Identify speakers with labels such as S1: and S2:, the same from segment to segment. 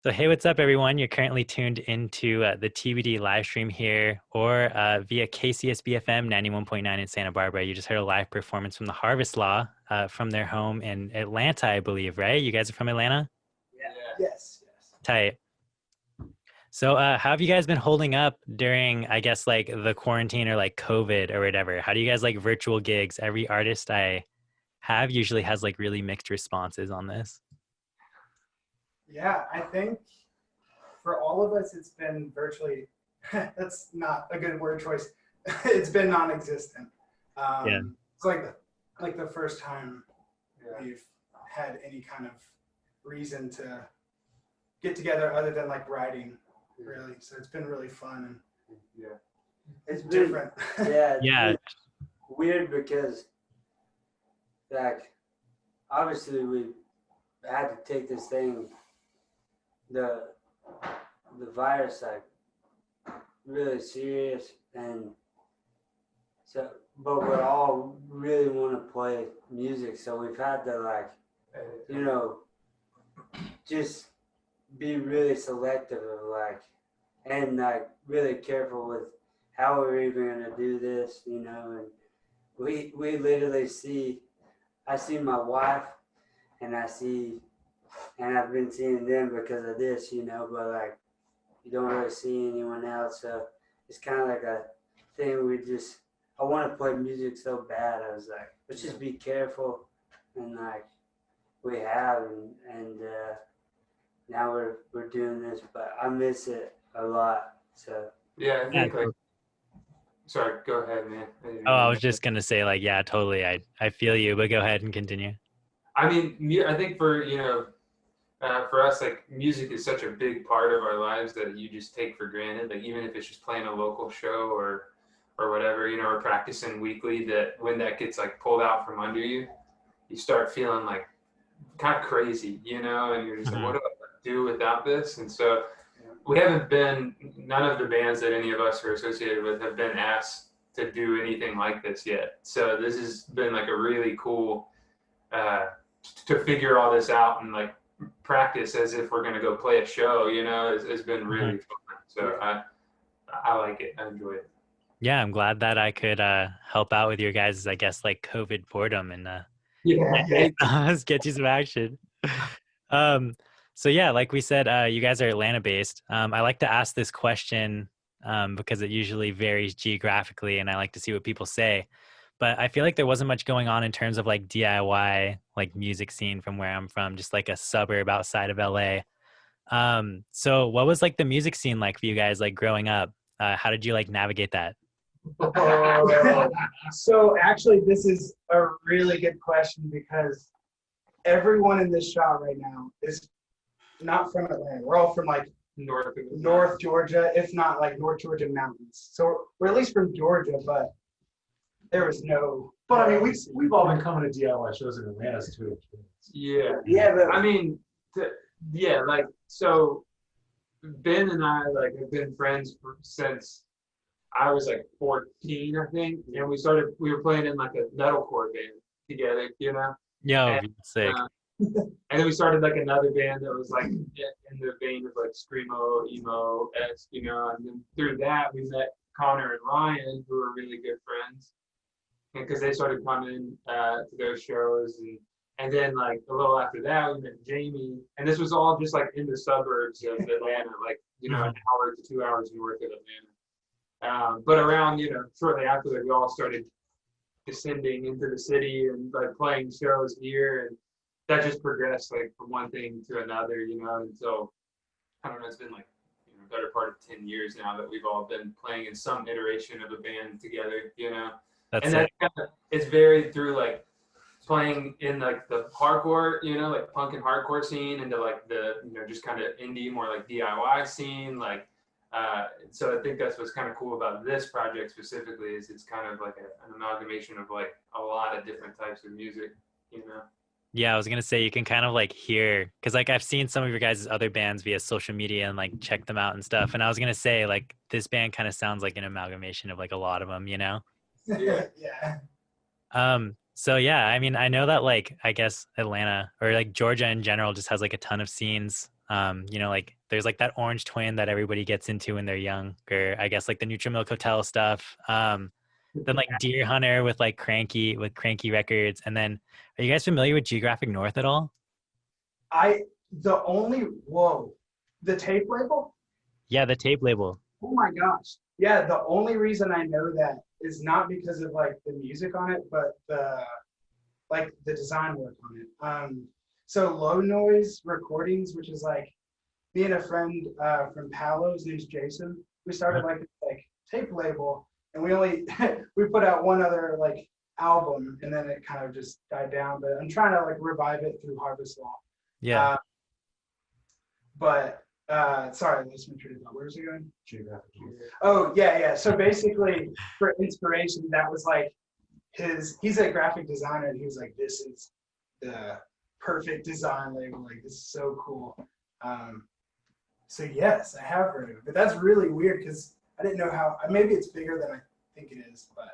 S1: So, hey, what's up, everyone? You're currently tuned into the TBD live stream here or via KCSB FM 91.9 in Santa Barbara. You just heard a live performance from the Harvest Law from their home in Atlanta, I believe, right? You guys are from Atlanta?
S2: Yeah. Yes.
S1: Tight. So, how have you guys been holding up during, I guess, like the quarantine or like COVID or whatever? How do you guys like virtual gigs? Every artist I have usually has like really mixed responses on this.
S2: Yeah, I think for all of us, it's been virtually, that's not a good word choice. It's been non-existent.
S1: Yeah.
S2: It's like the first time we've had any kind of reason to get together other than like writing, really. So it's been really fun and
S3: It's been
S2: different.
S1: Yeah.
S3: weird because like obviously we had to take this thing the virus like really serious, and so but we all really want to play music, so we've had to like just be really selective of like and like really careful with how we're even gonna do this, and we literally I see my wife and I've been seeing them because of this, but like you don't really see anyone else. So it's kind of like a thing I want to play music so bad. I was like, let's just be careful. And like we have, and now we're doing this, but I miss it a lot. So
S4: yeah, I think sorry, go ahead, man.
S1: Oh, I was just gonna say, like, yeah, totally. I feel you, but go ahead and continue.
S4: I mean, I think for for us, like music is such a big part of our lives that you just take for granted. Like even if it's just playing a local show or whatever, or practicing weekly, that when that gets like pulled out from under you, you start feeling like kind of crazy, and you're just like, what do I do without this? And so none of the bands that any of us are associated with have been asked to do anything like this yet. So this has been like a really cool to figure all this out and like practice as if we're going to go play a show, it's been really fun. So I like it. I enjoy it.
S1: Yeah, I'm glad that I could help out with your guys', I guess, like COVID boredom and get you some action. So yeah, like we said, you guys are Atlanta based. I like to ask this question because it usually varies geographically and I like to see what people say. But I feel like there wasn't much going on in terms of like DIY, like music scene from where I'm from, just like a suburb outside of LA. So what was like the music scene like for you guys, like growing up? How did you like navigate that?
S2: So actually, this is a really good question because everyone in this shot right now is not from Atlanta. We're all from like North Georgia, if not like North Georgia mountains. So we're at least from Georgia, but there was no.
S5: But I mean, we've all been coming to DIY shows in Atlanta too.
S4: Yeah. But I mean, like so. Ben and I like have been friends since I was like 14, I think, and we were playing in like a metalcore band together,
S1: Yo, sick.
S4: And then we started like another band that was like in the vein of like screamo, emo-esque, and then through that we met Connor and Ryan, who were really good friends, and because they started coming to those shows, and then like a little after that we met Jamie, and this was all just like in the suburbs of Atlanta, like an hour to 2 hours north of Atlanta. But around shortly after that, we all started descending into the city and like playing shows here, and that just progressed like from one thing to another, and so I don't know, it's been like better part of 10 years now that we've all been playing in some iteration of a band together,
S1: That's
S4: and it's varied through like playing in like the hardcore, like punk and hardcore scene, into like the just kind of indie, more like DIY scene, like so I think that's what's kind of cool about this project specifically, is it's kind of like an amalgamation of like a lot of different types of music,
S1: Yeah, I was gonna say you can kind of like hear, because like I've seen some of your guys' other bands via social media and like check them out and stuff, and I was gonna say like this band kind of sounds like an amalgamation of like a lot of them,
S2: Yeah.
S1: So yeah, I mean, I know that like I guess Atlanta or like Georgia in general just has like a ton of scenes. You know, like there's like that Orange Twin that everybody gets into when they're young, or I guess like the Nutrimilk Hotel stuff. Then like Deer Hunter with like Cranky Records. And then are you guys familiar with Geographic North at all?
S2: The tape label?
S1: Yeah, the tape label.
S2: Oh my gosh. Yeah, the only reason I know that is not because of like the music on it, but the design work on it. So Low Noise Recordings, which is like me and a friend from Palo, his name's Jason. We started like tape label, and we only we put out one other like album, and then it kind of just died down. But I'm trying to like revive it through Harvest Law.
S1: Yeah.
S2: Sorry, let's make sure where was it going? Geographic. Oh yeah. So basically, for inspiration, that was like he's a graphic designer, and he was like, "This is the perfect design label. Like, this is so cool." So yes, I have heard of it, but that's really weird because I didn't know how. Maybe it's bigger than I think it is, but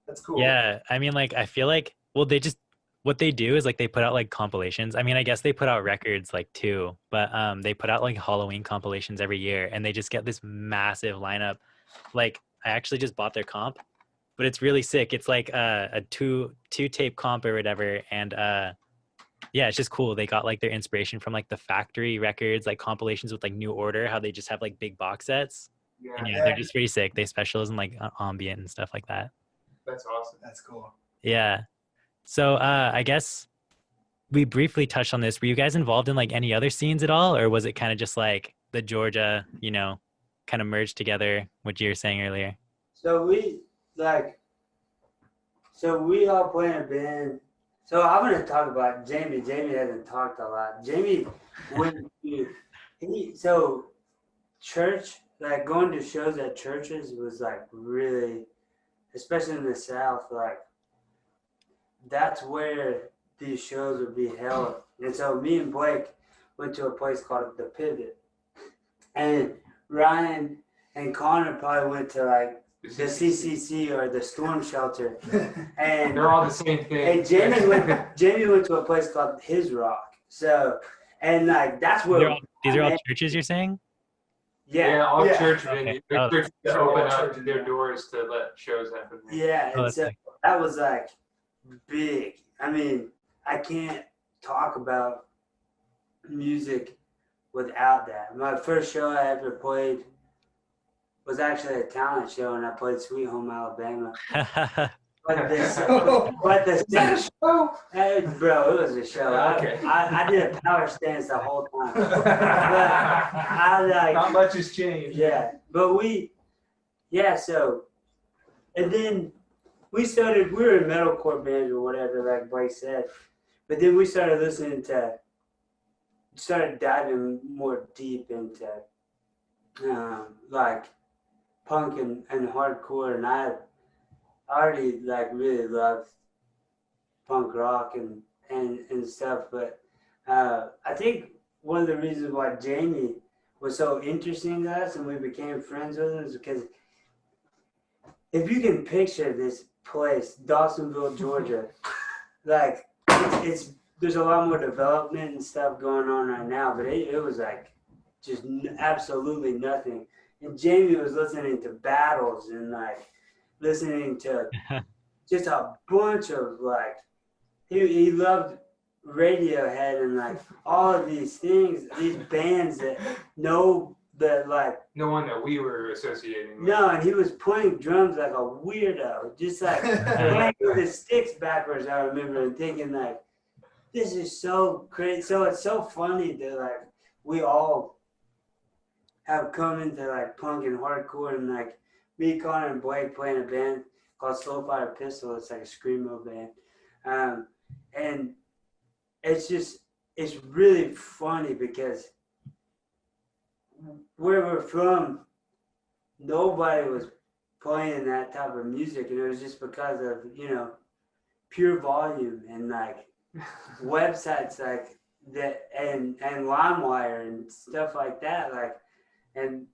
S2: that's cool.
S1: Yeah, I mean, like I feel like what they do is like they put out like compilations. I mean, I guess they put out records like too, but they put out like Halloween compilations every year, and they just get this massive lineup. Like I actually just bought their comp, but it's really sick. It's like a two tape comp or whatever, and yeah, it's just cool. They got like their inspiration from like the Factory Records, like compilations with like New Order, how they just have like big box sets. And yeah, they're just pretty sick. They specialize in like ambient and stuff like that.
S4: That's awesome.
S2: That's cool.
S1: Yeah. So I guess we briefly touched on this. Were you guys involved in like any other scenes at all, or was it kind of just like the Georgia, you know, kind of merged together, what you were saying earlier?
S3: So we all play in a band. So I'm gonna talk about Jamie. Jamie hasn't talked a lot. Jamie went to church, like going to shows at churches was like really, especially in the South, like that's where these shows would be held. And so me and Blake went to a place called The Pivot. And Ryan and Connor probably went to like the CCC or the Storm Shelter. And
S4: they're all the same thing.
S3: And Jamie went to a place called His Rock. So, and like that's where
S1: these are all churches you're saying?
S4: Yeah, all church
S1: venues.
S4: Okay. Churches open up their doors to let shows happen.
S3: Yeah, and so that was like big. I mean, I can't talk about music without that. My first show I ever played was actually a talent show, and I played Sweet Home Alabama. But bro, it was a show.
S4: Okay.
S3: I did a power stance the whole time. But
S2: not much has changed.
S3: Yeah, but so, and then we were in metalcore bands or whatever, like Blake said, but then we started diving more deep into like punk and hardcore, and I already like really loved punk rock and stuff, but I think one of the reasons why Jamie was so interesting to us and we became friends with him is because if you can picture this place, Dawsonville, Georgia, like there's a lot more development and stuff going on right now, but it was like just absolutely nothing. And Jamie was listening to Battles and like listening to just a bunch of like he loved Radiohead and like all of these things, these bands that no one that we were associating with. No, and he was playing drums like a weirdo, just like playing with his sticks backwards. I remember and thinking like, this is so crazy. So it's so funny that like we all have come into like punk and hardcore, and like me, Connor, and Blake playing a band called Slow Fire Pistol. It's like a screamo band, and it's really funny because where we're from, nobody was playing that type of music, and it was just because of pure volume and like websites like that and LimeWire and stuff like that, like, and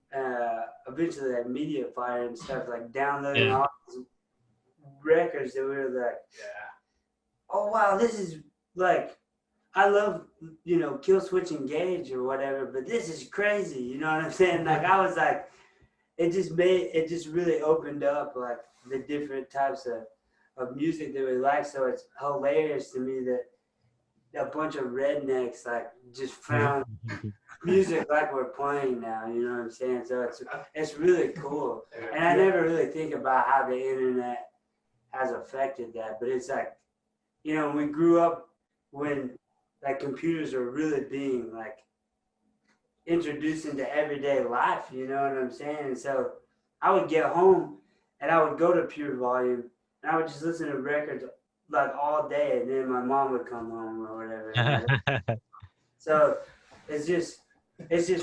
S3: eventually like MediaFire and stuff, like downloading all these records that we were like, oh wow, this is like I love, you know, Kill Switch Engage or whatever, but this is crazy. You know what I'm saying? Like I was like, it just really opened up like the different types of music that we like. So it's hilarious to me that a bunch of rednecks like just found music like we're playing now. You know what I'm saying? So it's really cool. And I never really think about how the internet has affected that, but it's like, you know, we grew up when like computers are really being like introduced into everyday life, you know what I'm saying? And so I would get home and I would go to Pure Volume and I would just listen to records like all day, and then my mom would come home or whatever. So it's just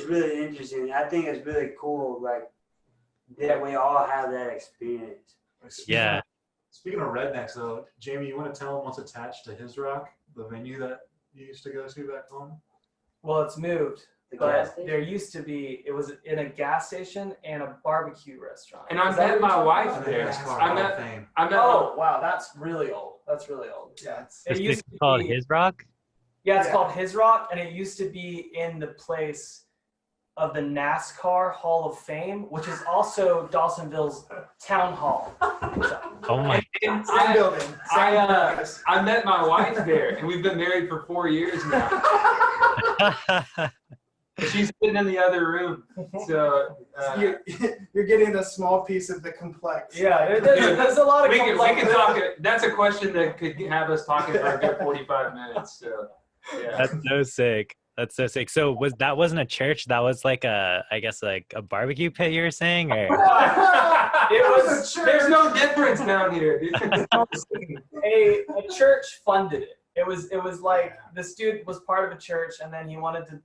S3: really interesting. I think it's really cool, like that we all have that experience.
S1: Yeah.
S5: Speaking of rednecks, though, Jamie, you want to tell them what's attached to His Rock, the venue that you used to go to back home?
S6: Well, it's moved.
S3: The
S6: But
S3: gas station?
S6: there used to be, it was in a gas station and a barbecue restaurant.
S4: And I
S6: Is that
S4: met
S6: what
S4: my
S6: you're
S4: wife
S6: talking
S4: there.
S6: about?
S5: NASCAR
S4: I
S5: Hall
S4: met-
S5: of Fame.
S6: Oh, wow, that's really old. That's really old.
S2: Yeah,
S6: It
S1: It's
S6: used to
S1: called
S6: be,
S1: His Rock.
S6: yeah, it's
S2: Yeah.
S6: called His Rock, and it used to be in the place of the NASCAR Hall of Fame, which is also Dawsonville's town hall.
S1: Oh my.
S4: And
S2: same building.
S4: I met my wife there, and we've been married for 4 years now. She's sitting in the other room. So
S2: You're getting a small piece of the complex.
S6: Yeah, there's a lot of
S4: we can
S6: complexity.
S4: talk. That's a question that could have us talking for a good 45 minutes. So yeah.
S1: That's so sick. That's so sick. So that wasn't a church? That was like I guess like a barbecue pit you were saying, or?
S6: It was
S4: There's no difference down here, dude.
S6: a church funded it. It was like this dude was part of a church, and then he wanted to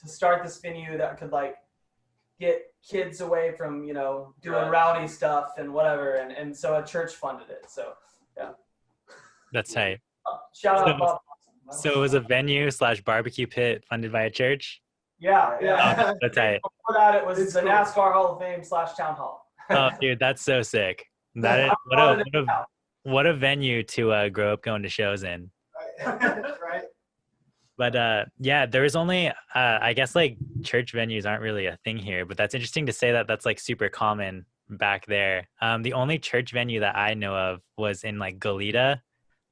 S6: start this venue that could like get kids away from, you know, doing rowdy stuff and whatever, and so a church funded it. So yeah.
S1: That's tight.
S6: Shout out Bob.
S1: So it was a venue / barbecue pit funded by a church?
S6: Yeah.
S1: Oh, that's tight.
S6: Before that, it was
S2: It's
S6: the
S2: cool.
S6: NASCAR Hall of Fame / town hall.
S1: Oh, dude, that's so sick. That is what a venue to grow up going to shows in.
S2: Right.
S1: But yeah, there was only I guess like church venues aren't really a thing here, but that's interesting to say that that's like super common back there. The only church venue that I know of was in like Goleta,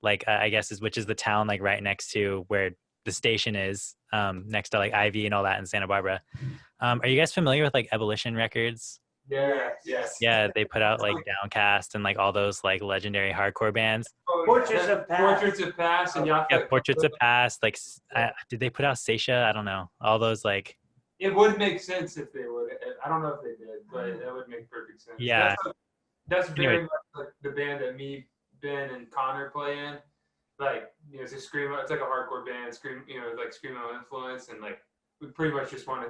S1: like I guess which is the town like right next to where the station is, next to like Ivy and all that in Santa Barbara. Are you guys familiar with like Abolition Records?
S4: Yeah. Yes.
S1: Yeah, they put out like Downcast and like all those like legendary hardcore bands.
S3: Portraits of Past.
S4: Portraits of Past and
S1: Yeah, Portraits of Past. Like, did they put out Seisha? I don't know. All those like.
S4: It would make sense if they would. I don't know if they did, but that would make perfect sense.
S1: Yeah.
S4: That's very
S1: Anyway.
S4: much like the band that me, Ben, and Connor play in. Like, you know, it's a screamo. It's like a hardcore band. Like screamo influence, and like we pretty much just want to,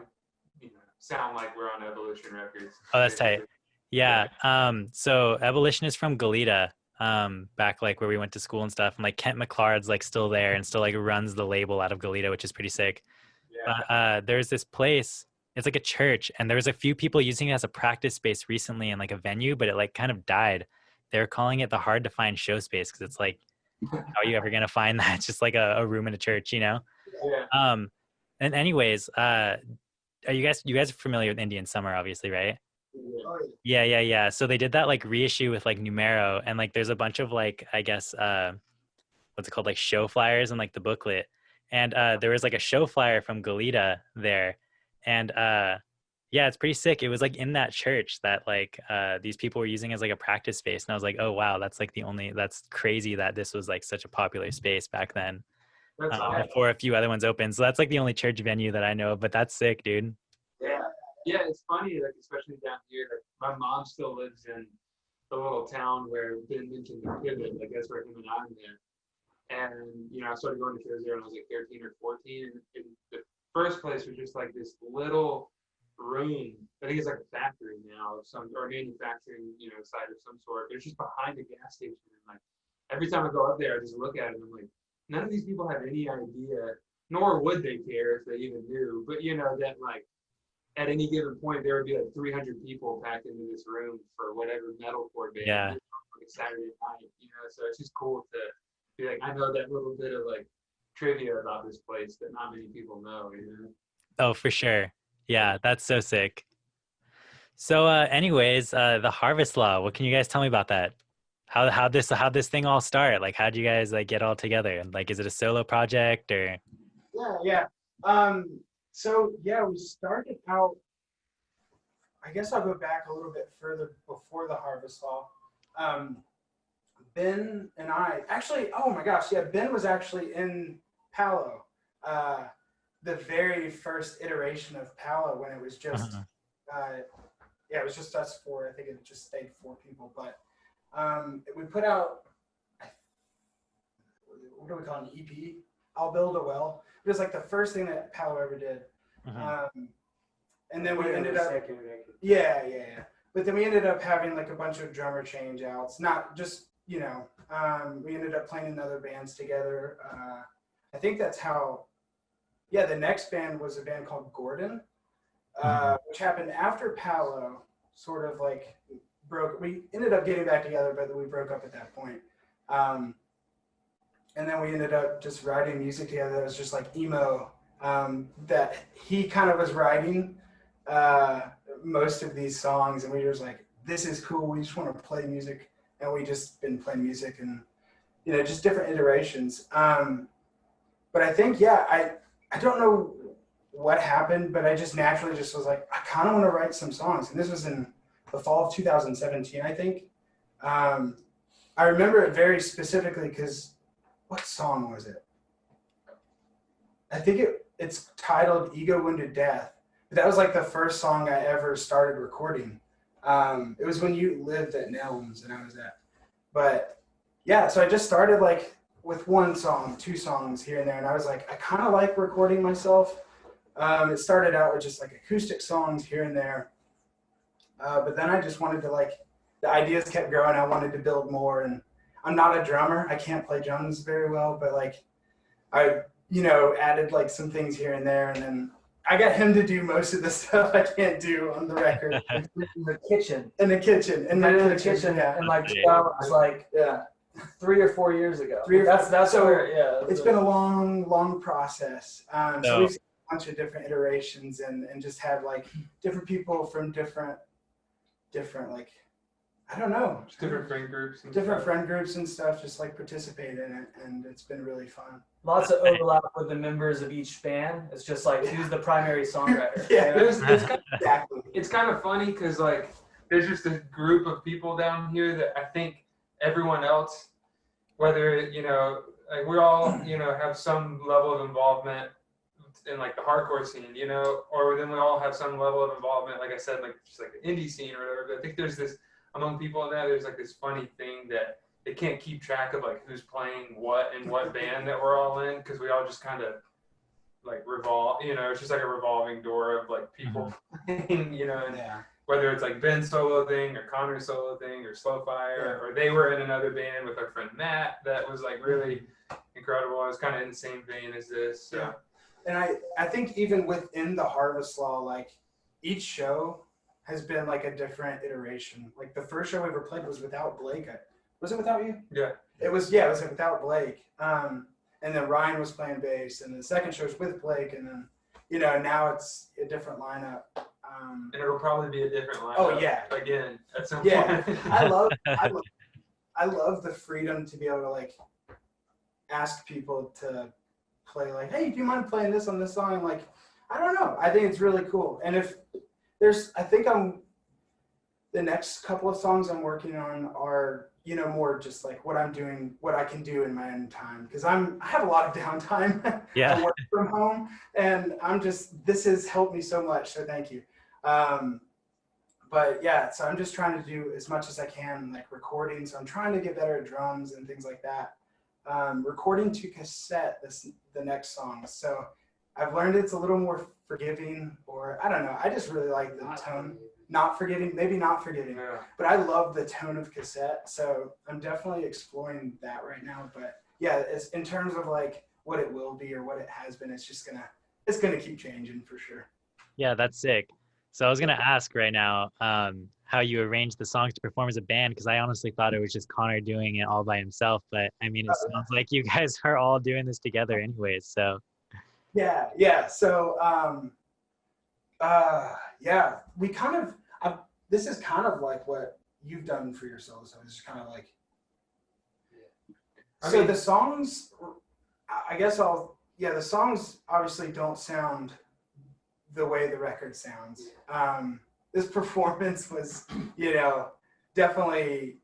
S4: you know, sound like we're on Evolution Records.
S1: Oh, that's tight. Yeah. So Abolition is from Goleta, back like where we went to school and stuff. And like Kent McLeod's like still there and still like runs the label out of Goleta, which is pretty sick.
S4: Yeah.
S1: There's this place, it's like a church, and there was a few people using it as a practice space recently in like a venue, but it like kind of died. They're calling it the hard to find show space because it's like, how are you ever gonna find that? It's just like a room in a church, you know?
S4: Yeah.
S1: And anyways, are you guys are familiar with Indian Summer, obviously, right?
S2: Oh,
S1: Yeah. So they did that like reissue with like Numero, and like there's a bunch of like, I guess what's it called, like show flyers and like the booklet. And there was like a show flyer from Goleta there. And yeah, it's pretty sick. It was like in that church that like these people were using as like a practice space. And I was like, oh wow, that's like that's crazy that this was like such a popular space back then.
S4: That's awesome.
S1: Before a few other ones opened. So that's like the only church venue that I know of, but that's sick, dude.
S4: Yeah, it's funny, like especially down here. Like my mom still lives in the little town where Ben mentioned the pivot. Like that's where him and I live. And you know, I started going to shows there when I was like 13 or 14. And the first place was just like this little room. I think it's like a factory now of some, or manufacturing, you know, site of some sort. But it's just behind a gas station. And like every time I go up there, I just look at it and I'm like, none of these people have any idea, nor would they care if they even knew. But you know that like at any given point there would be like 300 people packed into this room for whatever metalcore band.
S1: Yeah.
S4: Like Saturday night, you know. So it's just cool to be like, I know that little bit of like trivia about this place that not many people know.
S1: Oh, for sure. Yeah, that's so sick. So, anyways, the Harvest Law. What can you guys tell me about that? How this thing all start? Like, how would you guys like get all together? And like, is it a solo project or?
S2: Yeah. So yeah, we started out. I guess I'll go back a little bit further before the Harvest Law. Ben and I actually, oh my gosh, yeah, Ben was actually in Palo, the very first iteration of Palo when it was just, yeah, it was just us four. I think it just stayed 4 people, but we put out, what do we call an EP? I'll Build a Well. It was like the first thing that Palo ever did. And then we ended up, yeah. But then we ended up having like a bunch of drummer change outs, not just, we ended up playing in other bands together. I think that's how, the next band was a band called Gordon, which happened after Palo sort of like we ended up getting back together, but we broke up at that point. And then we ended up just writing music together that was just like emo, that he kind of was writing most of these songs, and we were just like, this is cool, we just want to play music, and we just been playing music and just different iterations. But I think I don't know what happened, but I just naturally just was like, I kind of want to write some songs, and this was in the fall of 2017, I think. I remember it very specifically because what song was it? I think it's titled Ego Wounded Death. That was like the first song I ever started recording. It was when you lived at Nelms and I was at. But yeah, so I just started like with 1 song, 2 songs here and there. And I was like, I kind of like recording myself. It started out with just like acoustic songs here and there. But then I just wanted to the ideas kept growing. I wanted to build more. And I'm not a drummer. I can't play drums very well, but I, added like some things here and there. And then I got him to do most of the stuff I can't do on the record.
S6: In the kitchen.
S2: In the kitchen.
S6: In the kitchen.
S2: Yeah.
S6: And like 2 hours, 3 or 4 years ago. That's
S2: so
S6: where,
S2: it's been a long process. So we've seen a bunch of different iterations and just had like different people from different I don't know.
S4: Just different friend groups.
S2: Friend groups and stuff, just like participate in it, and it's been really fun.
S6: Lots of overlap with the members of each band. It's just like, who's the primary songwriter?
S4: It's kind of funny because like there's just a group of people down here that I think everyone else, whether like we all have some level of involvement in like the hardcore scene, or then we all have some level of involvement, like I said, like just like the indie scene or whatever. But I think there's this among people in that, there's like this funny thing that they can't keep track of like who's playing what in what band that we're all in, because we all just kind of like revolve, it's just like a revolving door of like people playing, and whether it's like Ben's solo thing or Connor's solo thing or Slow Fire, or they were in another band with our friend Matt that was like really incredible. It was kind of in the same vein as this. So.
S2: Yeah. And I think even within the Harvest Law, like each show has been like a different iteration. Like the first show we ever played was without Blake. Was it without you?
S4: Yeah.
S2: It was without Blake. And then Ryan was playing bass, and the second show was with Blake, and then now it's a different lineup.
S4: And it'll probably be a different lineup.
S2: Oh yeah.
S4: Again, at some
S2: point. I love the freedom to be able to like ask people to play like, hey, do you mind playing this on this song? Like, I don't know. I think it's really cool. And if the next couple of songs I'm working on are, more just like what I'm doing, what I can do in my own time. Cause I have a lot of downtime.
S1: Yeah.
S2: I work from home, and this has helped me so much. So thank you. But yeah, so I'm just trying to do as much as I can, like recording. So I'm trying to get better at drums and things like that. Recording to cassette, the next song. So I've learned it's a little more forgiving, or I don't know. I just really like the tone. Not forgiving, maybe not forgiving, but I love the tone of cassette. So I'm definitely exploring that right now. But yeah, it's in terms of like what it will be or what it has been, it's gonna keep changing for sure.
S1: Yeah, that's sick. So I was gonna ask right now, how you arranged the songs to perform as a band, because I honestly thought it was just Connor doing it all by himself. But I mean, it sounds like you guys are all doing this together, anyways. So
S2: Yeah. So yeah, we kind of. This is kind of like what you've done for your solo. So it's kind of like. So the songs, I guess the songs obviously don't sound the way the record sounds. This performance was, definitely,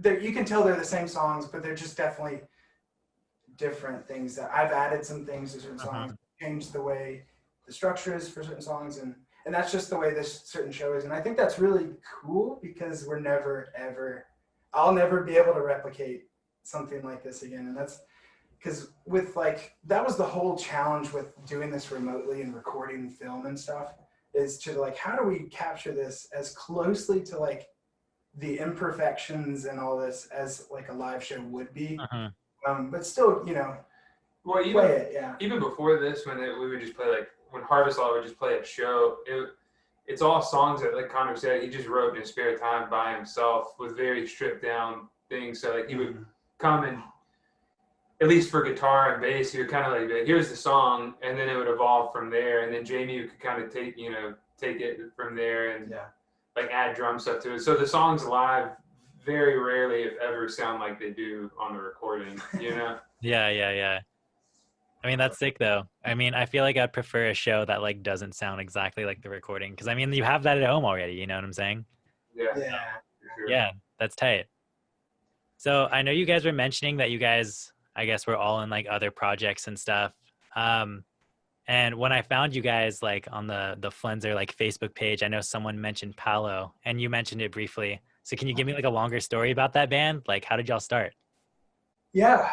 S2: you can tell they're the same songs, but they're just definitely different things. That I've added some things to certain songs, changed the way the structure is for certain songs, and that's just the way this certain show is. And I think that's really cool because I'll never be able to replicate something like this again. And that's because that was the whole challenge with doing this remotely and recording film and stuff, is to how do we capture this as closely to the imperfections and all this as a live show would be, but still,
S4: well, even,
S2: play it. Yeah.
S4: Even before this, when we would just play when Harvest Law would just play a show, it's all songs that, like Connor said, he just wrote in his spare time by himself with very stripped down things. So he would come and, at least for guitar and bass, he would kind of here's the song, and then it would evolve from there. And then Jamie could kind of take it from there and add drum stuff to it. So the songs live very rarely, if ever, sound like they do on the recording,
S1: Yeah. I mean, that's sick though. I mean, I feel like I'd prefer a show that doesn't sound exactly like the recording, because I mean, you have that at home already, you know what I'm saying?
S4: Yeah.
S2: Sure.
S1: Yeah, that's tight. So I know you guys were mentioning that you guys, I guess, were all in other projects and stuff. And when I found you guys on the Flenser Facebook page, I know someone mentioned Palo, and you mentioned it briefly. So can you give me a longer story about that band? How did y'all start?
S2: Yeah,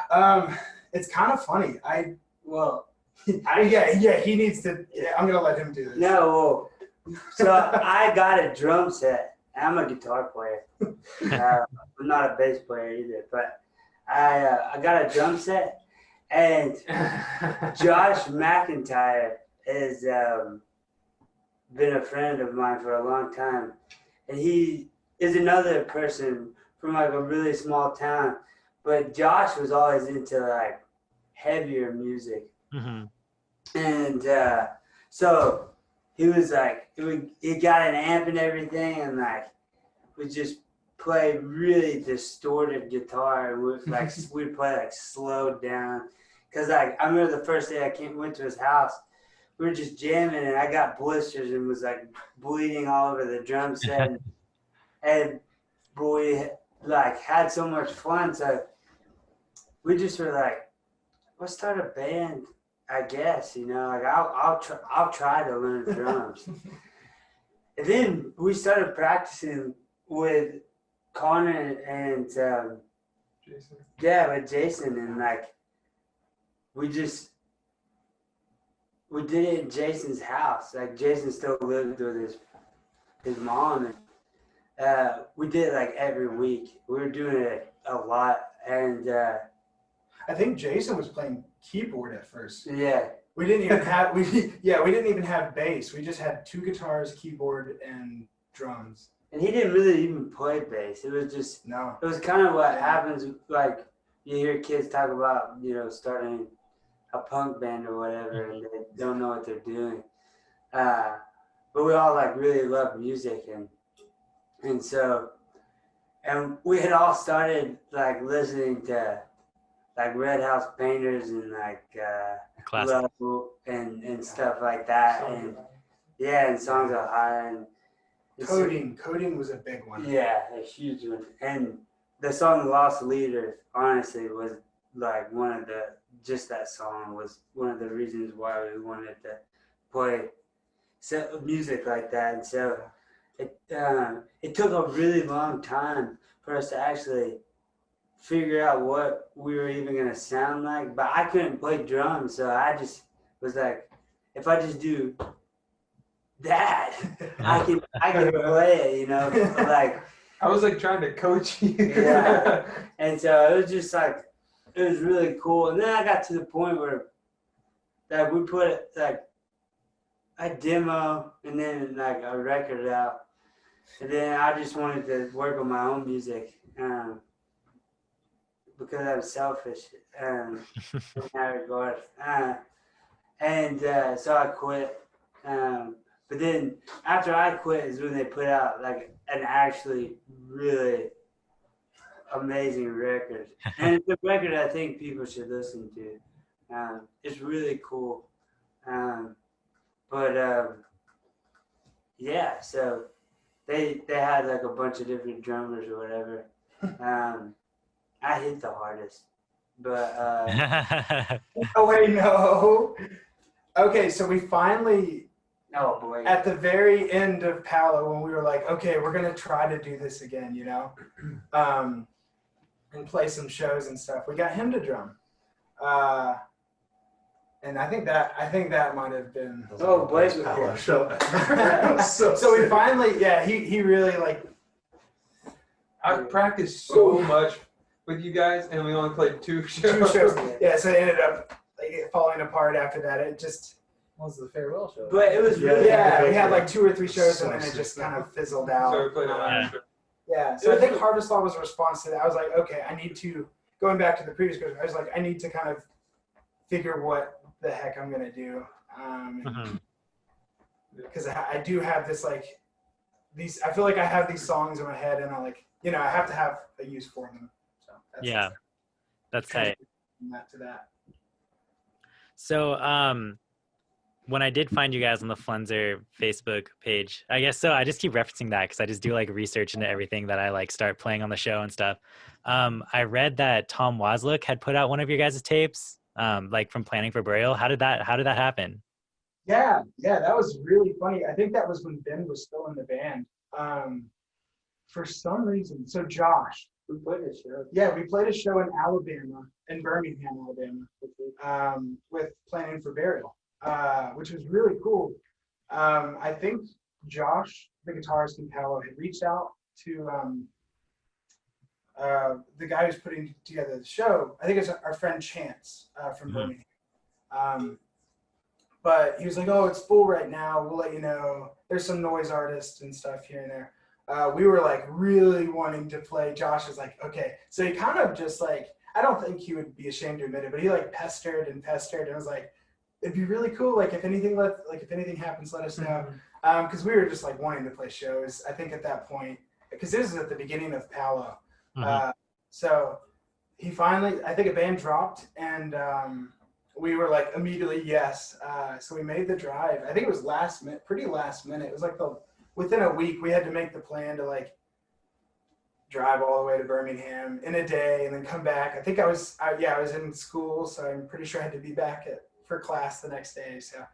S2: it's kind of funny. He needs to. Yeah, I'm gonna let him do this.
S3: No, so I got a drum set. I'm a guitar player. I'm not a bass player either, but I got a drum set, and Josh McIntyre has been a friend of mine for a long time, and he is another person from a really small town, but Josh was always into heavier music. And so he was he got an amp and everything, and we just play really distorted guitar, and we'd play slowed down, because I remember the first day I went to his house, we were just jamming, and I got blisters and was bleeding all over the drum set, and we had so much fun, so we just were let's start a band, I guess, I'll try to learn drums. And then we started practicing with Connor and
S4: Jason.
S3: Yeah, with Jason, and we did it in Jason's house. Jason still lived with his mom, and we did it every week. We were doing it a lot, and
S2: I think Jason was playing keyboard at first.
S3: yeah.
S2: We didn't even have bass. We just had 2 guitars, keyboard, and drums.
S3: And he didn't really even play bass. It was just
S2: No.
S3: It was kind of what happens. You hear kids talk about starting a punk band or whatever, and they don't know what they're doing. But we all really love music, and so we had all started listening to Red House Painters and Level and stuff like that, and Songs of High, and
S2: Coding was a big one.
S3: Yeah, a huge one. And the song Lost Leader, honestly, was that song was one of the reasons why we wanted to play music like that. And so it took a really long time for us to actually figure out what we were even going to sound like. But I couldn't play drums, so I just was if I just do that, I can play it,
S4: I was trying to coach you.
S3: Yeah. And so it was just it was really cool. And then I got to the point where we put I demo and then like a record out, and then I just wanted to work on my own music because I'm selfish in that regard. So I quit. But then after I quit is when they put out like an actually really amazing record, and it's a record I think people should listen to. It's really cool. But yeah, so they had like a bunch of different drummers or whatever. I hit the hardest, but
S2: Oh wait, no. Okay, so we finally,
S3: oh boy,
S2: at the very end of Palo, when we were like, okay, we're gonna try to do this again, you know, and play some shows and stuff. We got him to drum, and I think that might have been.
S3: oh Blake was
S5: Palo
S3: here.
S5: show.
S2: So we finally, yeah, he really like.
S4: I've practiced so much with you guys, and we only played 2 shows.
S2: 2 shows. Yeah, so it ended up like falling apart after that. It just.
S6: What was the farewell show?
S3: But it was really
S2: Yeah, we had like 2 or 3 shows and then it just kind of fizzled out.
S4: So we played a last show.
S2: Yeah, so I think Harvest Law was a response to that. I was like, okay, I need to, going back to the previous question, I was like, I need to kind of figure what the heck I'm going to do. Because I do have this, like, I feel like I have these songs in my head and I like, you know, I have to have a use for them. So
S1: that's tight.
S2: From that to that.
S1: So, when I did find you guys on the Flenser Facebook page, I guess so. I just keep referencing that because I just do like research into everything that I like start playing on the show and stuff. I read that Tom Waslook had put out one of your guys' tapes, like from Planning for Burial. How did that happen?
S2: Yeah, that was really funny. I think that was when Ben was still in the band. For some reason, so Josh,
S3: we played a show.
S2: Yeah, we played a show in Alabama, in Birmingham, Alabama, with Planning for Burial. Which was really cool. I think Josh, the guitarist in Palo, had reached out to the guy who's putting together the show. I think it's our friend Chance from Birmingham. But he was like, oh, it's full right now. We'll let you know. There's some noise artists and stuff here and there. We were like really wanting to play. Josh was like, okay. So he kind of just like, I don't think he would be ashamed to admit it, but he like pestered and was like, it'd be really cool. Like if anything happens, let us know. Because we were just like wanting to play shows. I think at that point, because this is at the beginning of Palo. So he finally, I think a band dropped, and we were like immediately yes. So we made the drive. I think it was pretty last minute. It was like within a week we had to make the plan to like drive all the way to Birmingham in a day and then come back. I think I was in school, so I'm pretty sure I had to be back for class the next day. So,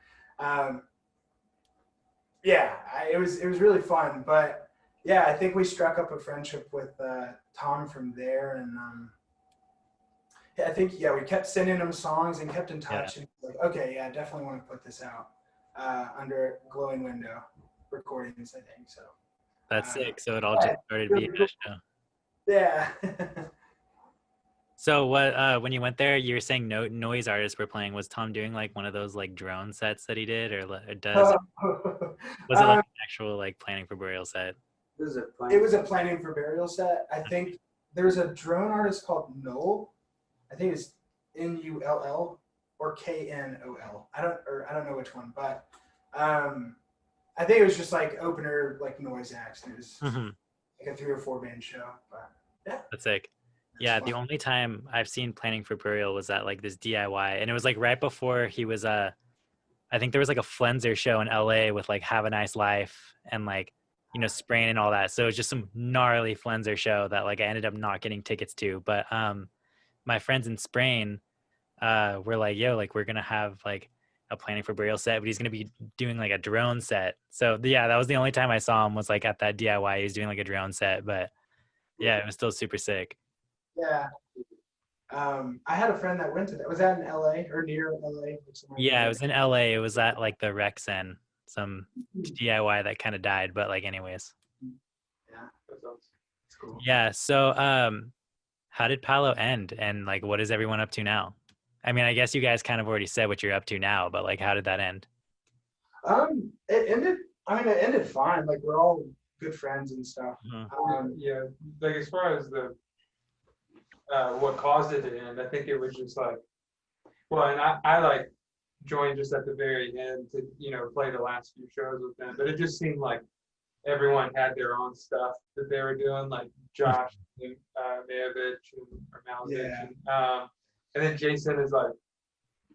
S2: it was really fun. But yeah, I think we struck up a friendship with Tom from there, and I think we kept sending him songs and kept in touch. And like, okay, yeah, definitely want to put this out under Glowing Window Recordings, I think so.
S1: That's sick. So it all just started being a show.
S2: Yeah.
S1: So what when you went there, you were saying noise artists were playing. Was Tom doing like one of those like drone sets that he did, or does? Was it like an actual like Planning for Burial set?
S2: It was a Planning for Burial set. I think there's a drone artist called Null. I think it's Null or Knol. I don't know which one, but I think it was just like opener like noise acts. It was like a 3 or 4 band show. But yeah,
S1: that's sick. Yeah, the only time I've seen Planning for Burial was at like this DIY, and it was like right before he was I think there was like a Flenser show in LA with like Have a Nice Life and like, you know, Sprain and all that. So it was just some gnarly Flenser show that like I ended up not getting tickets to. But my friends in Sprain were like, yo, like we're gonna have like a Planning for Burial set, but he's gonna be doing like a drone set. So yeah, that was the only time I saw him was like at that DIY. He was doing like a drone set, but yeah, it was still super sick.
S2: Yeah. I had a friend that went to that. Was that in LA or near LA?
S1: Yeah, it was in LA. It was at like the Rexen, some DIY that kind of died, but like anyways.
S2: Yeah, that's cool.
S1: Yeah, so how did Palo end, and like what is everyone up to now? I mean, I guess you guys kind of already said what you're up to now, but like how did that end?
S2: It ended. I mean, it ended fine. Like we're all good friends and stuff.
S4: Yeah, like as far as the what caused it to end, I think it was just like, well, and I like joined just at the very end to play the last few shows with them, but it just seemed like everyone had their own stuff that they were doing, like Josh and Mayovich or Malevich, and then Jason is like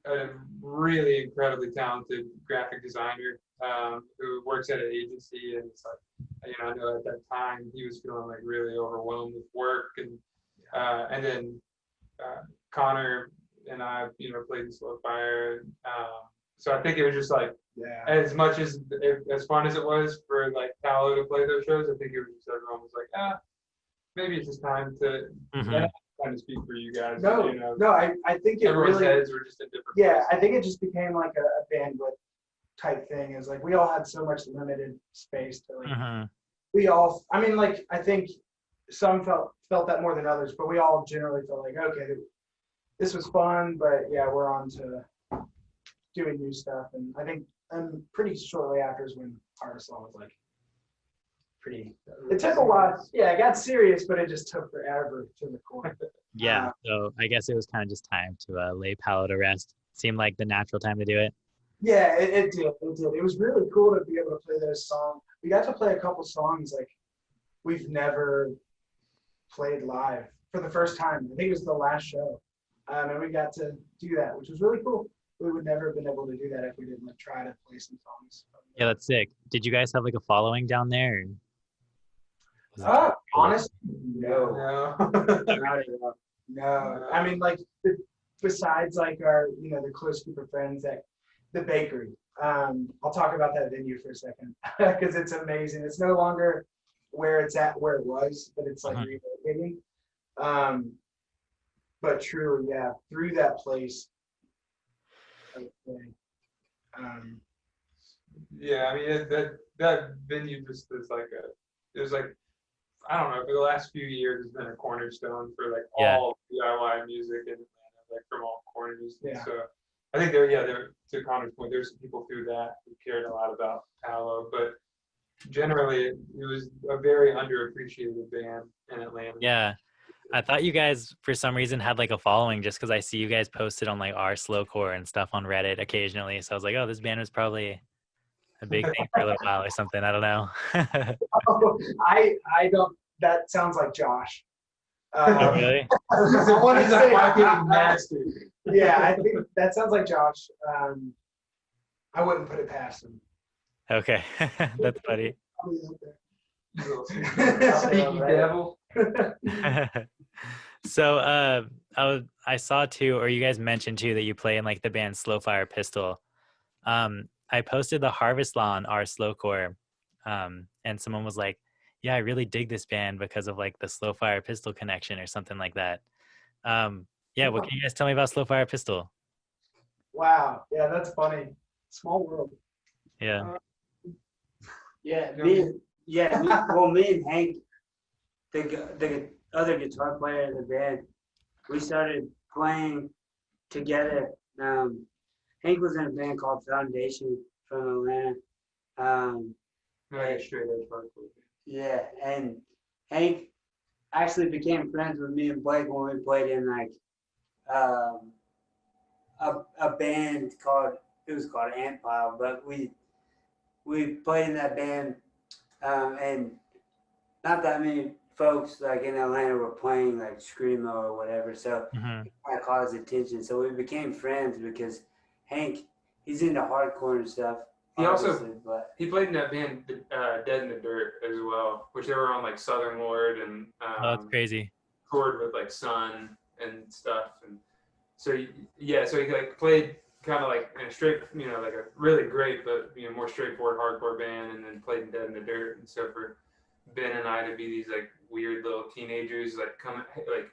S4: a really incredibly talented graphic designer who works at an agency, and it's like, I know at that time he was feeling like really overwhelmed with work, and then Connor and I, played in Slowfire. So I think it was just like, as much as fun as it was for like Paolo to play those shows, I think it was just everyone was like, maybe it's just time to. Trying to speak for you guys.
S2: No, I think it
S4: everyone's
S2: really.
S4: heads were just in different.
S2: Yeah,
S4: places.
S2: I think it just became like a bandwidth type thing. Is like we all had so much limited space to like. We all. I mean, like I think some felt that more than others, but we all generally felt like, okay, this was fun, but yeah, we're on to doing new stuff. And I think pretty shortly after is when Harvest Law was like pretty. It took a while. Yeah, it got serious, but it just took forever to record.
S1: Yeah, so I guess it was kind of just time to lay Paolo to rest. Seemed like the natural time to do it.
S2: Yeah, it did. It did. It was really cool to be able to play those songs. We got to play a couple songs like we've never played live for the first time. I think it was the last show. And we got to do that, which was really cool. We would never have been able to do that if we didn't like try to play some songs.
S1: Yeah, that's sick. Did you guys have like a following down there?
S2: Honestly, no. No. I mean, like besides like our, the close group of friends at the bakery. I'll talk about that venue for a second because it's amazing. It's no longer where it's at, where it was, but it's like relocating. But truly, yeah, through that place.
S4: Yeah, I mean that venue just is like it was like, I don't know, for the last few years it's been a cornerstone for like all DIY music in Atlanta, like from all corners. Yeah. So I think there to Connor's point, there's some people through that who cared a lot about Paolo, but generally it was a very underappreciated band in Atlanta.
S1: Yeah. I thought you guys, for some reason, had like a following just because I see you guys posted on like our Slowcore and stuff on Reddit occasionally. So I was like, oh, this band was probably a big thing for a little while or something. I don't know.
S2: I don't. That sounds like Josh.
S1: Oh, really?
S2: I want to say nasty. Yeah, I think that sounds like Josh. I wouldn't put it past him.
S1: Okay, that's funny.
S4: Sneaky devil.
S1: So I saw too, or you guys mentioned too, that you play in like the band Slowfire Pistol. I posted the Harvest Law on our Slowcore, and someone was like, yeah, I really dig this band because of like the Slowfire Pistol connection or something like that. Yeah, what can you guys tell me about Slowfire Pistol?
S2: Wow, yeah, that's funny. Small world.
S1: Yeah.
S3: Me and Hank, the other guitar player in the band, we started playing together. Hank was in a band called Foundation from Atlanta.
S4: Like a straight edge hardcore.
S3: Yeah, and Hank actually became friends with me and Blake when we played in like a band called Antpile, but we played in that band, and not that many folks like in Atlanta were playing like screamo or whatever, so it kind of caused attention. So we became friends because Hank, he's into hardcore and stuff.
S4: He he played in that band Dead in the Dirt as well, which they were on like Southern Lord and
S1: oh, that's crazy.
S4: Toured with like Sun and stuff, and so he like played kind of like in a straight, like a really great but more straightforward hardcore band, and then played in Dead in the Dirt. And so for Ben and I to be these like weird little teenagers like coming like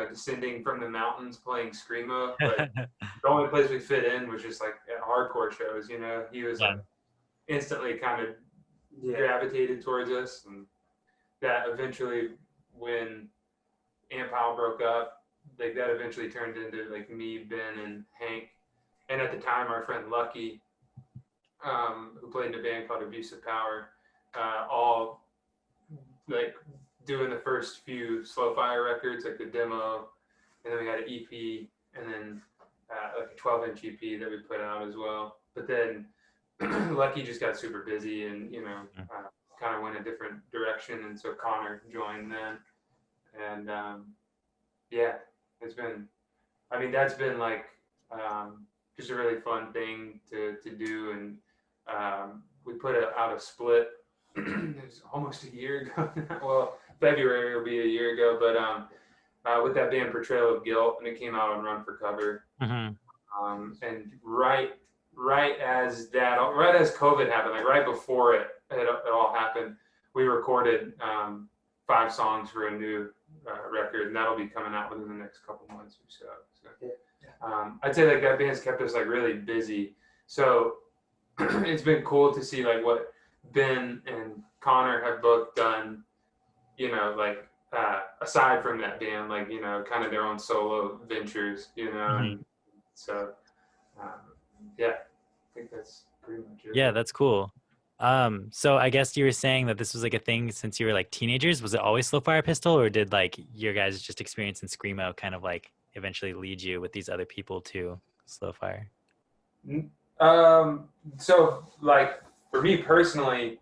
S4: descending from the mountains playing screamo, like the only place we fit in was just like at hardcore shows. He was like instantly kind of gravitated towards us, and that eventually, when Antpile broke up, like that eventually turned into like me, Ben, and Hank, and at the time our friend Lucky, who played in a band called Abuse of Power, all like doing the first few Slow Fire records, like the demo, and then we had an EP, and then like a 12-inch EP that we put out as well. But then Lucky just got super busy, and kind of went a different direction, and so Connor joined then, and yeah, it's been, I mean, that's been like just a really fun thing to do, and we put out a split. It was almost a year ago. Well, February will be a year ago, but with that band Portrayal of Guilt, and it came out on Run for Cover. And right as COVID happened, like right before it all happened, we recorded 5 songs for a new record, and that'll be coming out within the next couple months or so. I'd say like that band's kept us like really busy. So it's been cool to see like what Ben and Connor have both done, like aside from that band, like, kind of their own solo ventures, and so yeah, I think that's pretty much it.
S1: Yeah, that's cool. So I guess you were saying that this was like a thing since you were like teenagers. Was it always Slow Fire Pistol, or did like your guys' just experience in Screamo kind of like eventually lead you with these other people to Slow Fire?
S4: So like for me personally,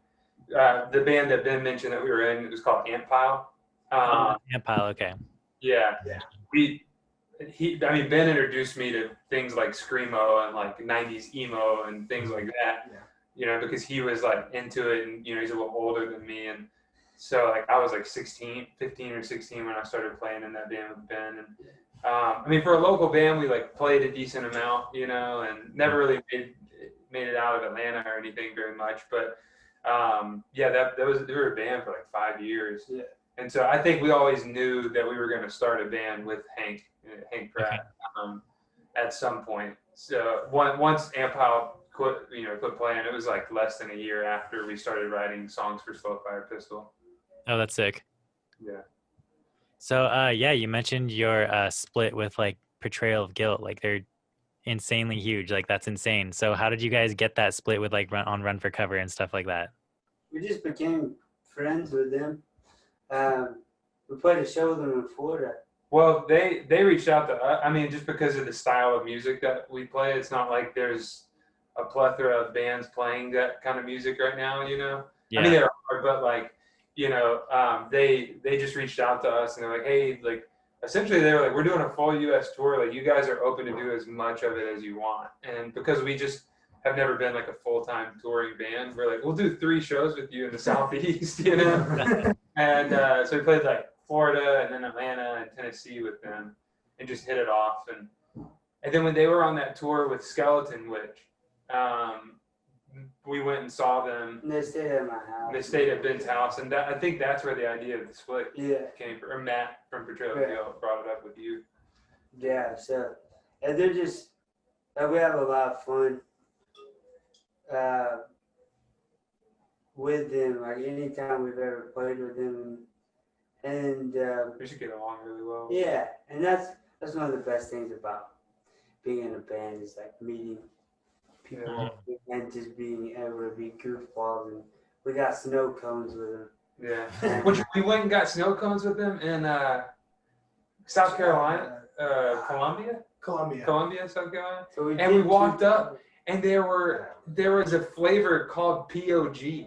S4: the band that Ben mentioned that we were in, it was called Ant Pile.
S1: Ant Pile, okay.
S4: Yeah. Ben introduced me to things like Screamo and like 90s emo and things like that. Because he was like into it, and he's a little older than me, and so like I was like 15 or 16 when I started playing in that band with Ben. And for a local band, we like played a decent amount, and never really made it out of Atlanta or anything very much. But they were a band for like 5 years. Yeah. And so I think we always knew that we were going to start a band with Hank Pratt at some point. So once Ampile quit playing, it was like less than a year after we started writing songs for Slow Fire Pistol.
S1: Oh, that's sick.
S4: Yeah.
S1: So you mentioned your split with like Portrayal of Guilt. Like they're insanely huge. Like that's insane. So how did you guys get that split with like Run for Cover and stuff like that?
S3: We just became friends with them. We played a show with them in Florida.
S4: Well, they reached out to us. Just because of the style of music that we play, it's not like there's a plethora of bands playing that kind of music right now, Yeah. There are, but like, they just reached out to us, and they're like, hey, like, essentially they were like, we're doing a full US tour. Like, you guys are open to do as much of it as you want. And because we just have never been like a full-time touring band, we're like, we'll do 3 shows with you in the Southeast, And so we played like Florida and then Atlanta and Tennessee with them, and just hit it off. And then when they were on that tour with Skeleton Witch, we went and saw them.
S3: And they stayed at my house.
S4: They stayed at Ben's house, and I think that's where the idea of the split came from. Or Matt from Portrayal of Guilt brought it up with you.
S3: Yeah, so and they're just we have a lot of fun with them. Like anytime we've ever played with them, and
S4: we should get along really well.
S3: Yeah, and that's one of the best things about being in a band is like meeting people and just being able to be goofballs. And we got snow cones with them.
S4: Yeah, which we went and got snow cones with them in South Carolina, Columbia, South Carolina. So we walked up, and there was a flavor called POG.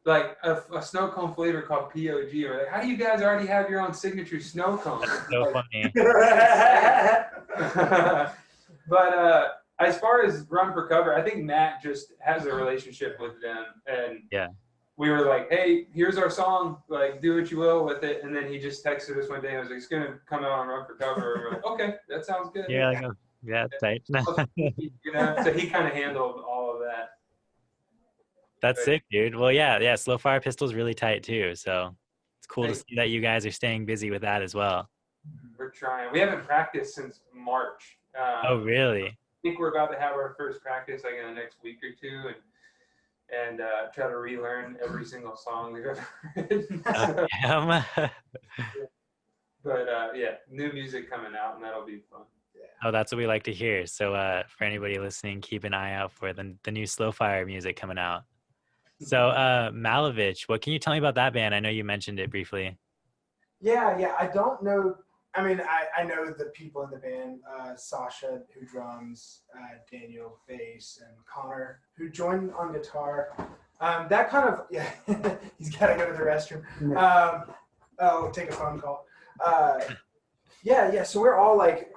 S4: Like a snow cone flavor called POG. We're like, how do you guys already have your own signature snow cone?
S1: So funny.
S4: But as far as Run for Cover, I think Matt just has a relationship with them, and we were like, hey, here's our song, like do what you will with it. And then he just texted us one day and was like, it's gonna come out on Run for Cover. And we're like, okay, that sounds good.
S1: Yeah, tight.
S4: So he kind of handled all of that.
S1: That's sick, dude. Well, yeah. Slow Fire Pistol is really tight too. So it's cool to see that you guys are staying busy with that as well.
S4: We're trying. We haven't practiced since March.
S1: Oh, really?
S4: I think we're about to have our first practice like in the next week or two, and try to relearn every single song we've ever written.
S1: But
S4: new music coming out, and that'll be fun.
S1: Oh, that's what we like to hear. So for anybody listening, keep an eye out for the new Slowfire music coming out. So Malavich, what can you tell me about that band? I know you mentioned it briefly.
S2: Yeah. I don't know. I mean, I know the people in the band, Sasha, who drums, Daniel, bass, and Connor, who joined on guitar. That kind of, yeah, he's got to go to the restroom. Take a phone call. Yeah, so we're all like,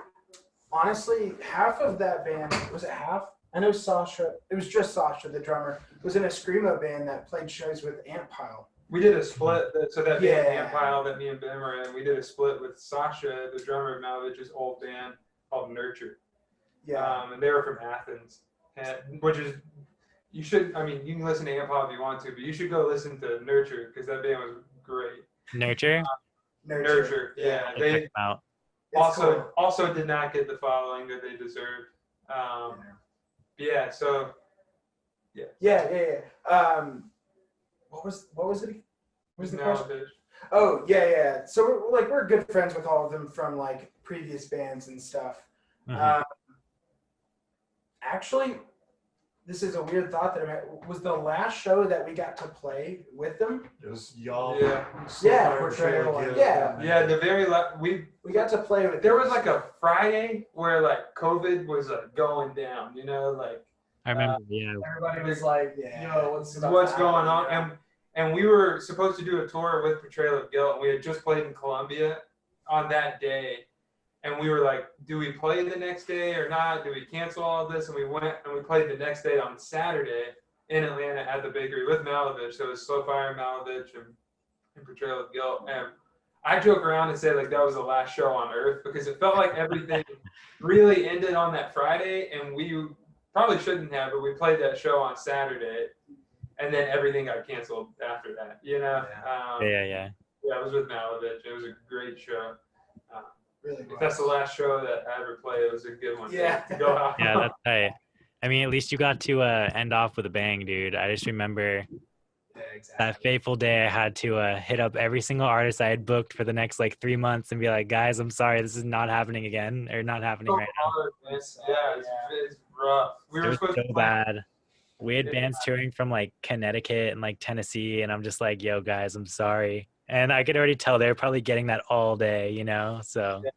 S2: honestly, half of that band, was it half? I know Sasha, it was just Sasha, the drummer, was in a Screamo band that played shows with Ant Pile.
S4: We did a split, so that band
S2: Yeah.
S4: Ant Pile that me and Ben were in, we did a split with Sasha, the drummer of Malovich's old band called Nurture.
S2: Yeah.
S4: And they were from Athens, which is, you should, I mean, you can listen to Ant Pile if you want to, but you should go listen to Nurture because that band was great.
S1: Nurture?
S2: Nurture.
S4: Yeah.
S1: Check
S4: They
S1: them out.
S4: also did not get the following that they deserved. Yeah, so,
S2: Yeah. What was it? What was the question?
S4: Malovich.
S2: Oh, yeah. So we're good friends with all of them from like previous bands and stuff.
S1: Mhm.
S2: Actually, this is a weird thought that I had. Was the last show that we got to play with them?
S5: It was y'all.
S2: Yeah,
S5: Portrayal.
S4: Yeah, the very we
S2: got to play with.
S4: There was like a Friday where like COVID was like going down, you know, like
S1: I remember, yeah.
S6: Everybody was like, yo,
S4: what's going on? And we were supposed to do a tour with Portrayal of Guilt, and we had just played in Columbia on that day. And we were like, do we play the next day or not? Do we cancel all of this? And we went and we played the next day on Saturday in Atlanta at the bakery with Malovich. So it was Slowfire, Malovich, and Portrayal of Guilt. And I joke around and say like that was the last show on earth because it felt like everything really ended on that Friday, and we probably shouldn't have, but we played that show on Saturday, and then everything got canceled after that. You know?
S1: Yeah.
S4: Yeah, it was with Malovich. It was a great show.
S2: Really
S4: if that's the last show that I ever played, it was a good one.
S2: Yeah.
S4: To go out.
S1: Yeah, that's tight. I mean, at least you got to end off with a bang, dude. I just remember that fateful day I had to hit up every single artist I had booked for the next like 3 months and be like, guys, I'm sorry, this is not happening again, or not happening right now.
S4: It's rough. We were supposed
S1: so
S4: to play.
S1: bad. We had bands touring from like Connecticut and like Tennessee, and I'm just like, yo, guys, I'm sorry. And I could already tell they were probably getting that all day, you know? So
S4: Yeah.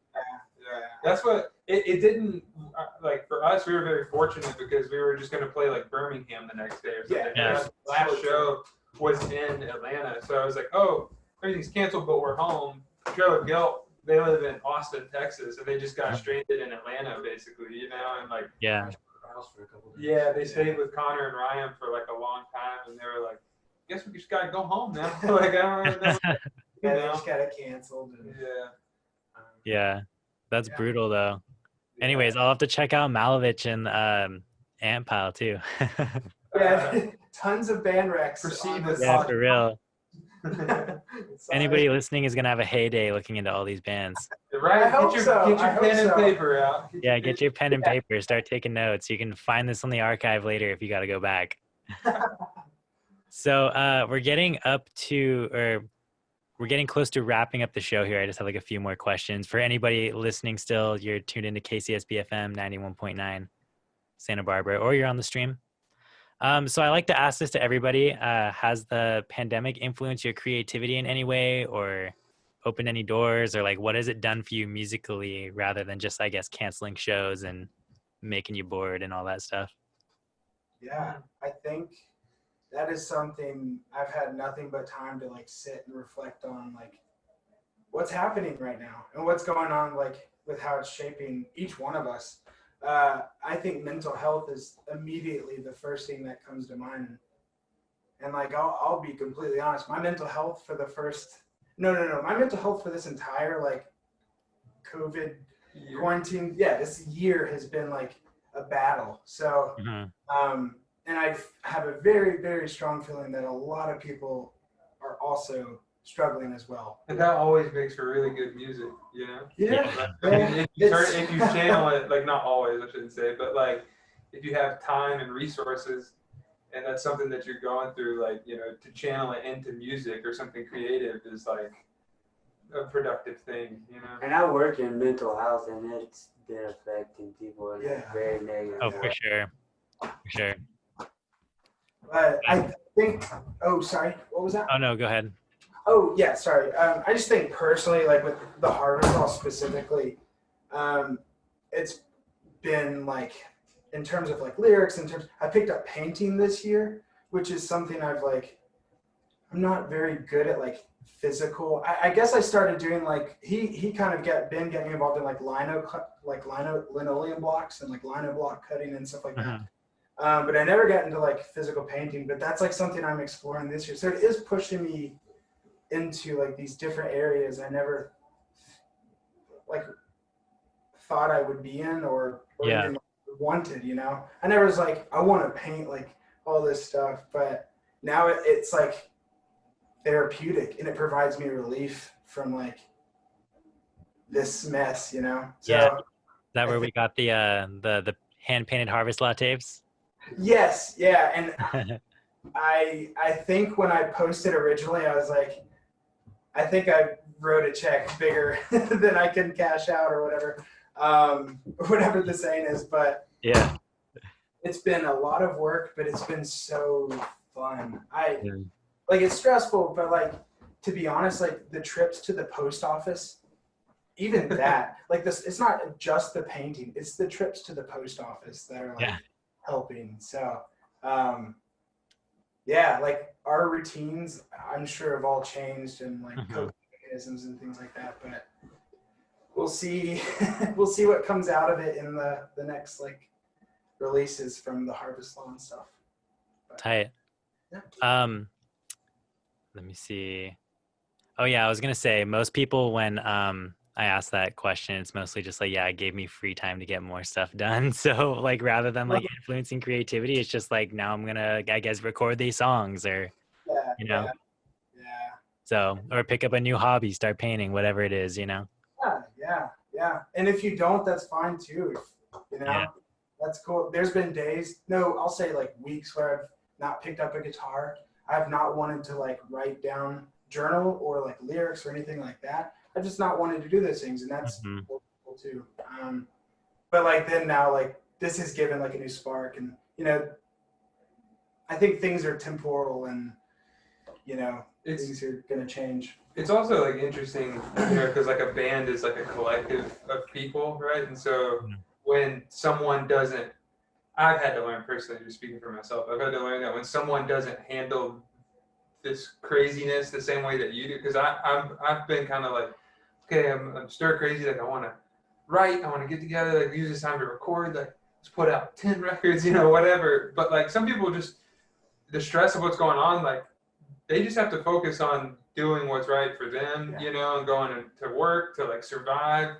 S4: That's what it didn't like for us. We were very fortunate because we were just going to play like Birmingham the next day or something.
S1: Yeah.
S4: The last show was in Atlanta, so I was like, oh, everything's canceled, but we're home. Joe Guilt, they live in Austin, Texas, and they just got stranded in Atlanta, basically, you know, and like
S1: yeah,
S4: they stayed with Connor and Ryan for like a long time, and they were like, guess we just gotta go home now. Like I don't really know.
S2: Yeah, they just got it canceled. And,
S1: yeah, that's brutal though. Anyways, I'll have to check out Malovich and Ant Pile too.
S2: Yeah, tons of band wrecks.
S4: Proceed with
S1: Yeah, for real. Anybody listening is gonna have a heyday looking into all these bands.
S4: Right?
S2: I hope
S4: Get
S2: so.
S4: your
S2: I hope
S4: pen and
S2: so.
S4: paper out.
S1: Yeah, get your pen and paper. Start taking notes. You can find this on the archive later if you got to go back. So we're getting close to wrapping up the show here. I just have like a few more questions. For anybody listening still, you're tuned into KCSB FM 91.9 Santa Barbara, or you're on the stream. So I like to ask this to everybody. Has the pandemic influenced your creativity in any way, or opened any doors, or like what has it done for you musically rather than just, I guess, canceling shows and making you bored and all that stuff?
S2: Yeah, I think that is something I've had nothing but time to like sit and reflect on, like what's happening right now and what's going on, like with how it's shaping each one of us. I think mental health is immediately the first thing that comes to mind. And like, I'll be completely honest, my mental health for my mental health for this entire like COVID quarantine, this year has been like a battle. So, and I have a very, very strong feeling that a lot of people are also struggling as well.
S4: And that always makes for really good music, you know?
S2: Yeah.
S4: If you channel it, like not always, I shouldn't say, but like if you have time and resources and that's something that you're going through, like, you know, to channel it into music or something creative is like, a productive thing, you know.
S3: And I work in mental health, and it's been affecting people in a very negative
S1: Oh,
S3: way.
S1: for sure. For sure.
S2: I think. Oh, sorry. What was that?
S1: Oh, no, go ahead.
S2: Oh, yeah. Sorry. I just think personally, like with the Harvest Hall specifically, it's been like in terms of like lyrics. I picked up painting this year, which is something I'm not very good at like physical. I guess I started doing like he kind of been getting me involved in like linoleum blocks and like lino block cutting and stuff like that. But I never got into like physical painting, but that's like something I'm exploring this year. So it is pushing me into like these different areas I never like thought I would be in or even wanted, you know. I never was like, I want to paint like all this stuff, but now it's like therapeutic and it provides me relief from like this mess, you know. So
S1: Is that where we got the hand painted harvest law tapes?
S2: Yes, yeah, and I think when I posted originally, I was like, I think I wrote a check bigger than I can cash out or whatever the saying is. But
S1: yeah,
S2: it's been a lot of work, but it's been so fun. Like it's stressful, but like to be honest, like the trips to the post office, even that, like this, it's not just the painting; it's the trips to the post office that are like helping. So, like our routines, I'm sure have all changed and like coping mechanisms and things like that. But we'll see, we'll see what comes out of it in the next like releases from the Harvest Law and stuff. But,
S1: tight.
S2: Yeah.
S1: Let me see. Oh yeah, I was gonna say most people when I ask that question, it's mostly just like, it gave me free time to get more stuff done. So like rather than like influencing creativity, it's just like now I'm gonna, I guess, record these songs or you know.
S2: Yeah.
S1: So or pick up a new hobby, start painting, whatever it is, you know.
S2: Yeah. And if you don't, that's fine too. You know, that's cool. There's been days, I'll say like weeks where I've not picked up a guitar. I've not wanted to like write down journal or like lyrics or anything like that. I've just not wanted to do those things, and that's cool too. But like then now, like this has given like a new spark, and you know, I think things are temporal, and you know, things are gonna change.
S4: It's also like interesting, you know, because like a band is like a collective of people, right? And so when someone doesn't, I've had to learn personally, just speaking for myself, I've had to learn that when someone doesn't handle this craziness the same way that you do, because I've been kind of like, okay, I'm stir crazy, like I want to write, I want to get together, like use this time to record, like let's put out 10 records, you know, whatever. But like some people just, the stress of what's going on, like they just have to focus on doing what's right for them, you know, and going to work to like survive.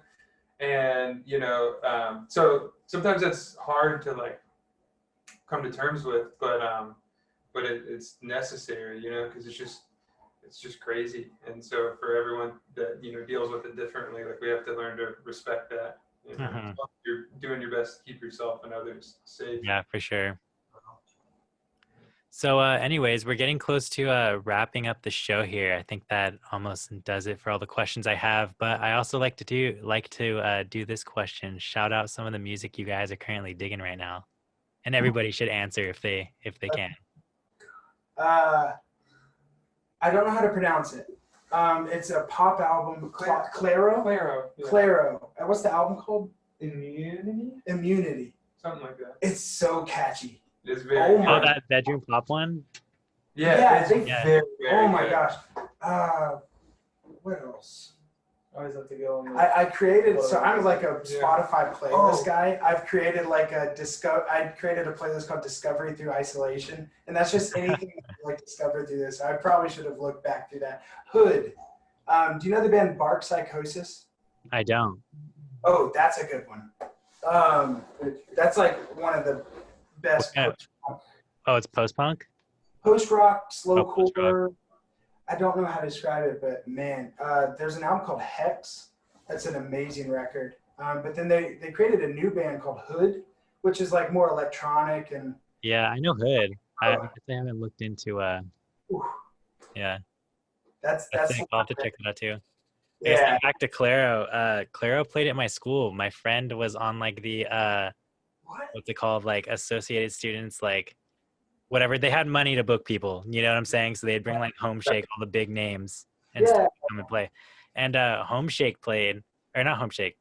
S4: And, you know, so sometimes that's hard to like come to terms with, but it's necessary, you know, because it's just crazy. And so for everyone that, you know, deals with it differently, like we have to learn to respect that. You know? You're doing your best to keep yourself and others safe.
S1: Yeah, for sure. So anyways, we're getting close to wrapping up the show here. I think that almost does it for all the questions I have, but I also like to do this question. Shout out some of the music you guys are currently digging right now. And everybody should answer if they can.
S2: I don't know how to pronounce it. It's a pop album, Claro.
S4: Yeah.
S2: Claro. What's the album called?
S4: Immunity. Something like that.
S2: It's so catchy.
S4: It's very.
S1: Oh, that bedroom pop one.
S4: Yeah.
S2: Very, very oh my
S4: good.
S2: gosh. What else?
S6: Always have to go on.
S2: I created, so I'm like a Spotify playlist guy. I've created like I created a playlist called Discovery Through Isolation, and that's just anything like discovered through this. I probably should have looked back through that. Hood. Do you know the band Bark Psychosis?
S1: I don't.
S2: Oh, that's a good one. That's like one of the best.
S1: Oh, it's post-punk?
S2: Post-rock, slowcore.
S1: Post-rock.
S2: I don't know how to describe it, but man, there's an album called Hex. That's an amazing record. But then they created a new band called Hood, which is like more electronic and.
S1: Yeah, I know Hood. I guess I haven't looked into. Yeah.
S2: That's
S1: I'll have to check that out too. I guess back to Claro. Claro played at my school. My friend was on like the what's it called? Like associated students, like whatever. They had money to book people. You know what I'm saying? So they'd bring like Home Shake, all the big names, and stuff to come and play. And Home Shake played, or not Home Shake.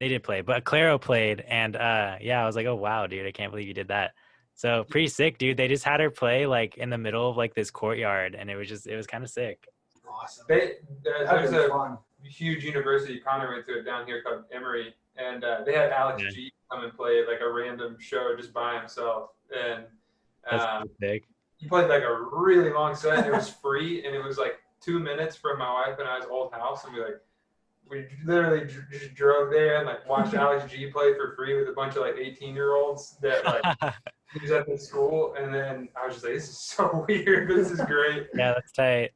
S1: They did play, but Claro played, and yeah, I was like, oh wow, dude, I can't believe you did that. So pretty sick, dude. They just had her play like in the middle of like this courtyard, and it was kind of sick.
S2: Awesome.
S4: There's a huge university Connor went to down here called Emory, and they had Alex G come and play like a random show just by himself, and
S1: That's big.
S4: he played like a really long set. It was free, and it was like 2 minutes from my wife and I's old house, and we literally just drove there and like watched Alex G play for free with a bunch of like 18-year-olds that like he was at the school, and then I was just like, this is so weird, but this is great.
S1: Yeah, that's tight.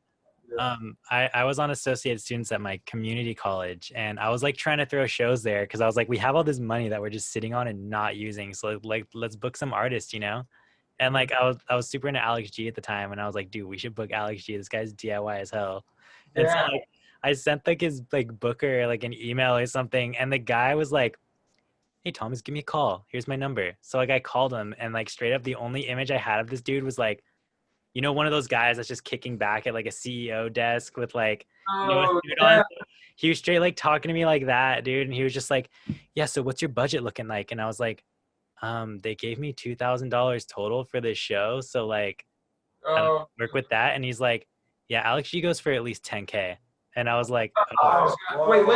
S1: I was on associate students at my community college, and I was like trying to throw shows there because I was like, we have all this money that we're just sitting on and not using, so like let's book some artists, you know. And like I was super into Alex G at the time, and I was like, dude, we should book Alex G. This guy's DIY as hell. And so like I sent like his like booker like an email or something, and the guy was like, hey Thomas, give me a call, here's my number. So like I called him, and like straight up the only image I had of this dude was like, you know, one of those guys that's just kicking back at like a CEO desk with like no suit on. He was straight like talking to me like that, dude. And he was just like, yeah, so what's your budget looking like? And I was like, they gave me $2,000 total for this show. So like, I don't work with that. And he's like, yeah, Alex G goes for at least 10K. And I was like,
S4: wait,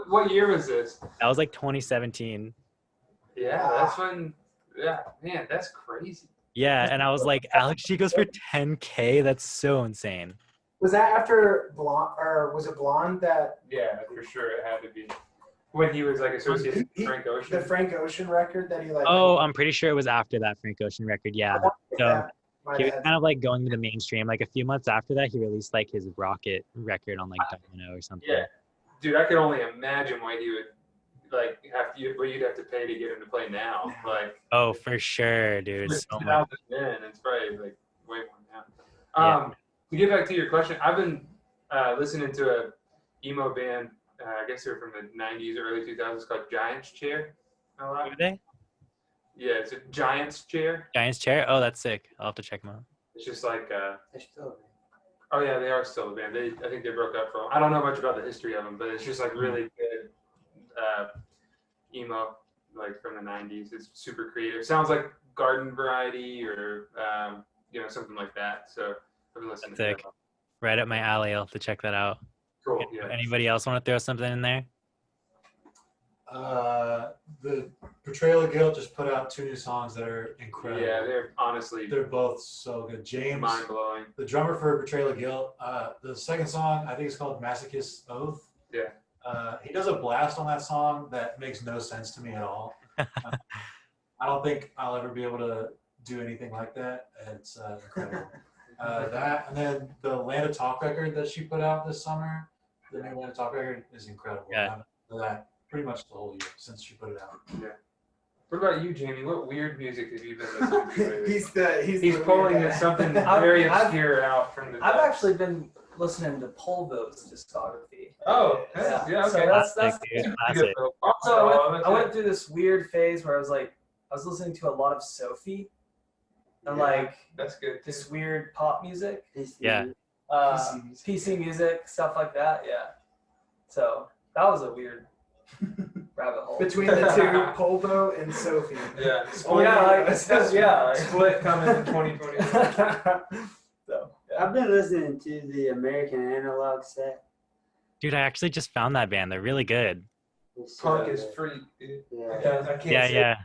S4: what year was this?
S1: That was like 2017.
S4: Yeah, that's when, man, that's crazy.
S1: Yeah, and I was like, Alex G goes for 10K? That's so insane.
S2: Was that after Blonde, or was it Blonde that?
S4: Yeah, for sure, it had to be. When he was like associated with Frank Ocean.
S2: The Frank Ocean record that he like.
S1: Oh, I'm pretty sure it was after that Frank Ocean record, yeah. So he was kind of like going to the mainstream. Like a few months after that, he released like his Rocket record on like Domino or something.
S4: Yeah, dude, I could only imagine why he would like what you'd have to pay to get him to play now. Like,
S1: oh, for sure, dude. So much.
S4: Then it's probably like way more now. To get back to your question, I've been listening to a emo band. I guess they're from the '90s, early 2000s, called Giant's Chair.
S1: Who are they?
S4: Yeah, it's a Giant's Chair.
S1: Giant's Chair? Oh, that's sick. I'll have to check them out.
S4: It's just like
S3: They're still a band.
S4: oh yeah, they are still a band. I think they broke up I don't know much about the history of them, but it's just like really good emo, like from the '90s. It's super creative. Sounds like Garden Variety or something like that. So I've been listening to that.
S1: Right up my alley. I'll have to check that out.
S4: Cool. Yeah.
S1: Anybody else want to throw something in there?
S5: The Betrayal of Guilt just put out 2 new songs that are incredible.
S4: Yeah, they're
S5: both so good. James,
S4: mind blowing.
S5: The drummer for Betrayal of Guilt. The second song I think is called Masochist's Oath.
S4: Yeah.
S5: He does a blast on that song that makes no sense to me at all. I don't think I'll ever be able to do anything like that. It's incredible. That, and then the Land of Talk record that she put out this summer, the new Land of Talk record is incredible.
S1: Yeah.
S5: That pretty much the whole year since she put it out.
S4: Yeah. What about you, Jamie? What weird music have you been listening to lately?
S2: he's
S4: pulling something very obscure out from the.
S6: I've actually been listening to Polvo's discography.
S4: Oh, yeah, okay.
S6: So that's
S1: Classic.
S6: Also, I went through this weird phase where I was listening to a lot of Sophie, and
S4: that's good.
S6: This weird pop music.
S1: Yeah.
S6: PC music, stuff like that. Yeah. So that was a weird rabbit hole.
S2: Between the two, Polvo and Sophie.
S4: Yeah.
S6: Split
S4: coming in 2020.
S6: So
S3: I've been listening to the American Analog set.
S1: Dude, I actually just found that band. They're really good.
S4: Punk is free, dude.
S3: Yeah.
S4: I can't
S1: Yeah.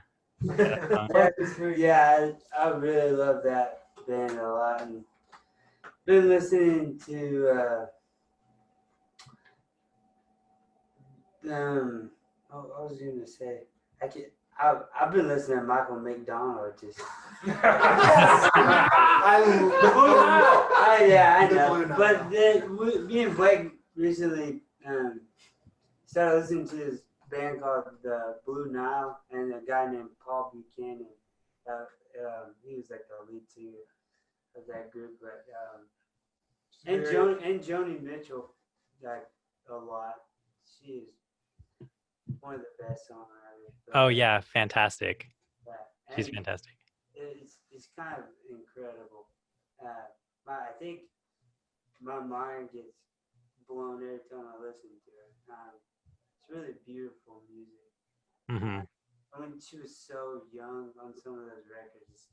S3: Punk is free. Yeah, I really love that band a lot. And been listening to what was I gonna say? I've been listening to Michael McDonald just.
S2: I
S3: know. But me and Blake recently started listening to this band called the Blue Nile, and a guy named Paul Buchanan. He was like the lead singer of that group, but and Joni Mitchell, like a lot. She is one of the best songwriters.
S1: Oh yeah, fantastic.
S3: Yeah.
S1: She's fantastic.
S3: It's kind of incredible. I think my mind gets blown every time I listen to it. It's really beautiful music.
S1: Mm-hmm.
S3: When she was so young on some of those records,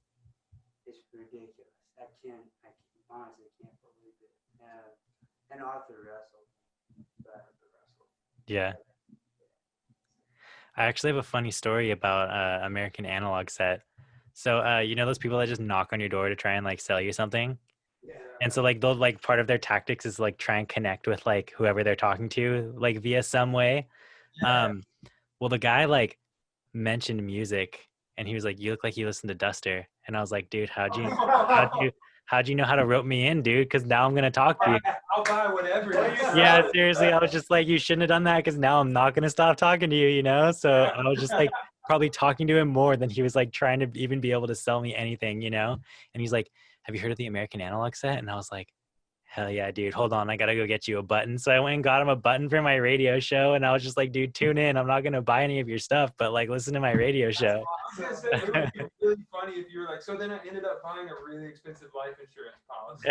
S3: it's ridiculous. I honestly can't believe it. And Arthur Russell.
S1: Yeah. I actually have a funny story about American Analog Set. So you know those people that just knock on your door to try and like sell you something?
S2: Yeah.
S1: And so like they'll like part of their tactics is like try and connect with like whoever they're talking to like via some way. Well the guy like mentioned music and he was like, you look like you listen to Duster. And I was like, dude, how'd you know how to rope me in, dude? Because now I'm gonna talk to you.
S4: I'll buy whatever.
S1: Yeah, seriously, I was just like, you shouldn't have done that because now I'm not gonna stop talking to you, you know? So I was just like probably talking to him more than he was like trying to even be able to sell me anything, you know? And he's like, have you heard of the American Analog Set? And I was like, hell yeah, dude, hold on, I gotta go get you a button. So I went and got him a button for my radio show, and I was just like, dude, tune in. I'm not gonna buy any of your stuff, but like listen to my radio show.
S4: I was gonna say, it would be really funny if you were like, so then I ended up buying a really expensive life insurance policy.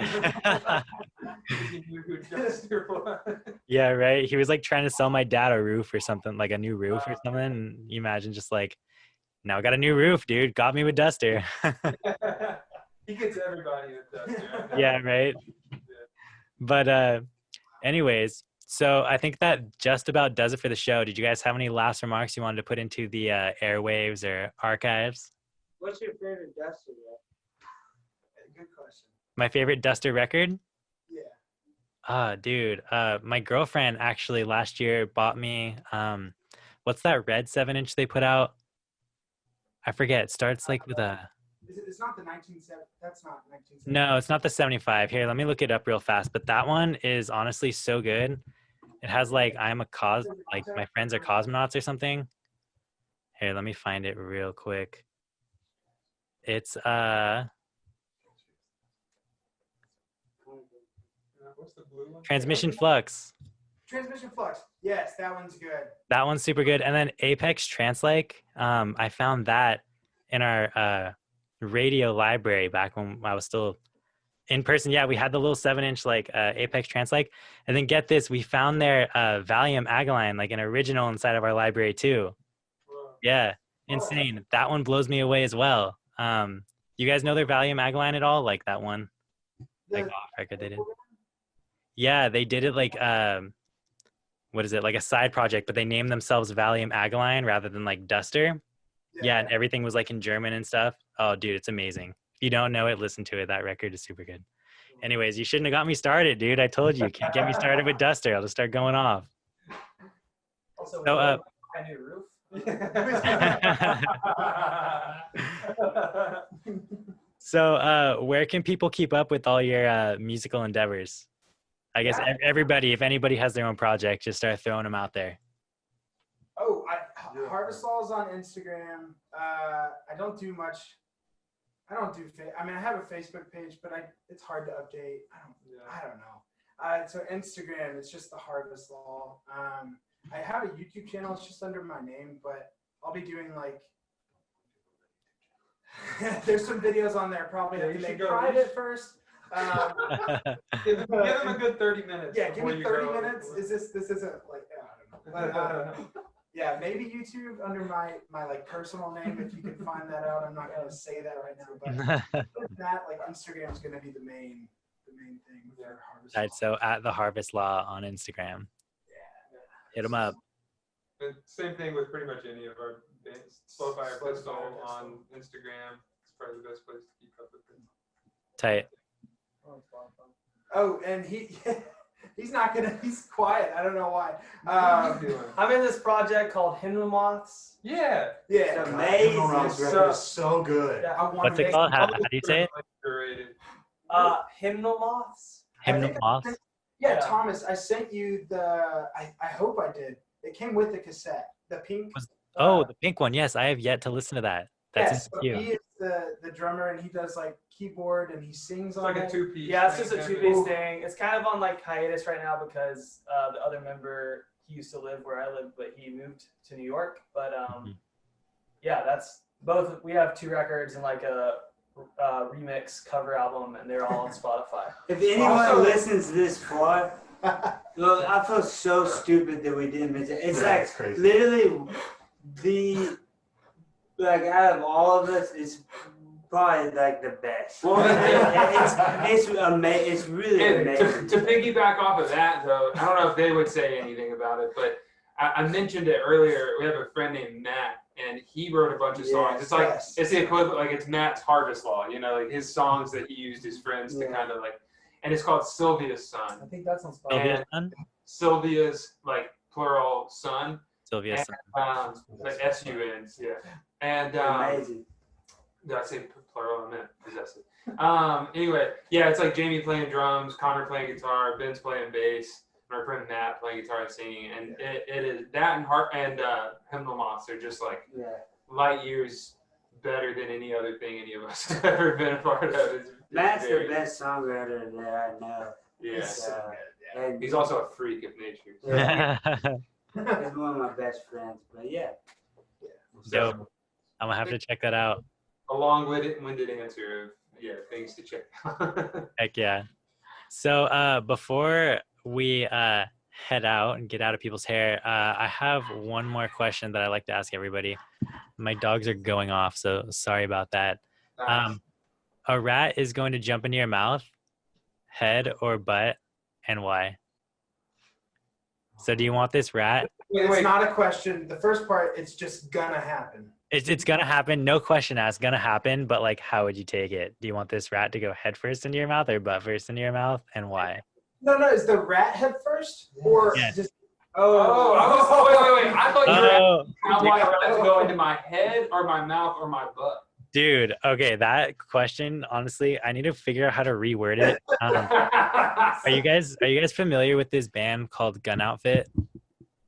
S4: You knew who Duster was.
S1: Yeah, right. He was like trying to sell my dad a roof or something, like a new roof or something. And you imagine just like, now I got a new roof, dude. Got me with Duster.
S4: He gets everybody with Duster.
S1: Yeah, right. But anyways, so I think that just about does it for the show. Did you guys have any last remarks you wanted to put into the airwaves or archives?
S3: What's your favorite Duster?
S2: Good question.
S1: My favorite Duster record?
S2: Yeah.
S1: Dude, my girlfriend actually last year bought me, what's that red 7-inch they put out? I forget. It starts like with a...
S2: It's not the 1970. That's not 1970.
S1: No, it's not the 75. Here, let me look it up real fast. But that one is honestly so good. It has like, like my friends are cosmonauts or something. Here, let me find it real quick. It's,
S4: What's the blue one?
S1: Transmission Flux.
S2: Transmission Flux. Yes, that one's good.
S1: That one's super good. And then Apex Translake, I found that in our radio library back when I was still in person. Yeah, we had the little 7-inch like Apex Translake. And then get this, we found their Valium Agaline, like an original inside of our library too. Yeah, insane. That one blows me away as well. You guys know their Valium Agaline at all? Like that one? Like off record they did. Yeah, they did it like what is it, like a side project, but they named themselves Valium Agaline rather than like Duster. Yeah, and everything was like in German and stuff. Oh, dude, it's amazing. If you don't know it, listen to it. That record is super good. Anyways, you shouldn't have got me started, dude. I told you, can't get me started with Duster. I'll just start going off.
S6: Also,
S1: So,
S6: a new roof.
S1: So, where can people keep up with all your musical endeavors? I guess everybody, if anybody has their own project, just start throwing them out there.
S2: Oh, Harvest Law's on Instagram. I don't do much. I mean, I have a Facebook page, but it's hard to update. I don't know. So Instagram, it's just the Harvest Law. I have a YouTube channel. It's just under my name, but I'll be doing like. There's some videos on there. Probably have to make private first.
S4: Give them a good 30 minutes.
S2: Yeah, give me 30 minutes. This isn't like I don't know. But, yeah, maybe YouTube under my like personal name if you can find that out. I'm not gonna say that right now, but that like Instagram's gonna be the main thing for Harvest Law.
S1: Right, so at the Harvest Law on Instagram.
S2: Yeah.
S1: Hit them up.
S4: And same thing with pretty much any of our bands. Slowcore Pistol on Instagram. It's probably the best place to keep up with them.
S1: Tight.
S2: Oh, and he's quiet. I don't know why.
S6: I'm in this project called Hymnal Moths.
S4: Yeah.
S2: Yeah.
S3: Amazing.
S2: So good. Yeah,
S1: What's it called? How do you say it?
S6: Hymnal Moths.
S1: Hymnal Moths?
S2: Yeah, Thomas, I sent you I hope I did. It came with the cassette. The pink.
S1: The pink one. Yes, I have yet to listen to that. That's
S2: yes,
S1: cute.
S2: he is the drummer, and he does like keyboard and he sings
S4: It's
S2: on
S4: like a
S2: it.
S4: two-piece.
S6: Yeah, it's just a
S4: thing.
S6: two-piece thing. It's kind of on like hiatus right now because the other member, he used to live where I live, but he moved to New York. But yeah, that's both. We have 2 records and like a remix cover album, and they're all on Spotify.
S3: If anyone listens this far, look, I feel so stupid that we didn't mention. It's like
S5: crazy.
S3: literally out of all of us, it's probably like the best. It's amazing. It's really amazing.
S4: To piggyback off of that, though, I don't know if they would say anything about it, but I mentioned it earlier. We have a friend named Matt, and he wrote a bunch of songs. It's like it's the equivalent, like it's Matt's Harvest Law, like his songs that he used his friends to kind of like, and it's called Sylvia's Son.
S6: I think that's on Spotify.
S1: Sylvia's Son?
S4: Sylvia's like plural son.
S1: Sylvia's
S4: Son. Like S-U-N's, yeah. And
S3: amazing.
S4: did I say plural? I meant possessive. Anyway, yeah, it's like Jamie playing drums, Connor playing guitar, Ben's playing bass, and our friend Matt playing guitar and singing, and it is that and Hymnal Moths are just like light years better than any other thing any of us have ever been a part of.
S3: Matt's the best songwriter that I know.
S4: Yeah.
S3: And
S4: He's also a freak of nature.
S3: he's one of my best friends. But yeah.
S1: Dope. I'm gonna have to check that out.
S4: A long-winded answer of things to check out.
S1: Heck yeah. So before we head out and get out of people's hair, I have one more question that I like to ask everybody. My dogs are going off, so sorry about that. A rat is going to jump into your mouth, head or butt, and why? So do you want this rat?
S2: It's not a question. The first part, it's just gonna happen.
S1: It's gonna happen. No question asked. Gonna happen. But like, how would you take it? Do you want this rat to go head first into your mouth or butt first into your mouth, and why?
S2: No, is the rat head first or
S1: Yes.
S2: just?
S4: Wait. I thought you were asking how my rat to go into my head or my mouth or my butt.
S1: Dude, okay, that question, honestly, I need to figure out how to reword it. Are you guys familiar with this band called Gun Outfit?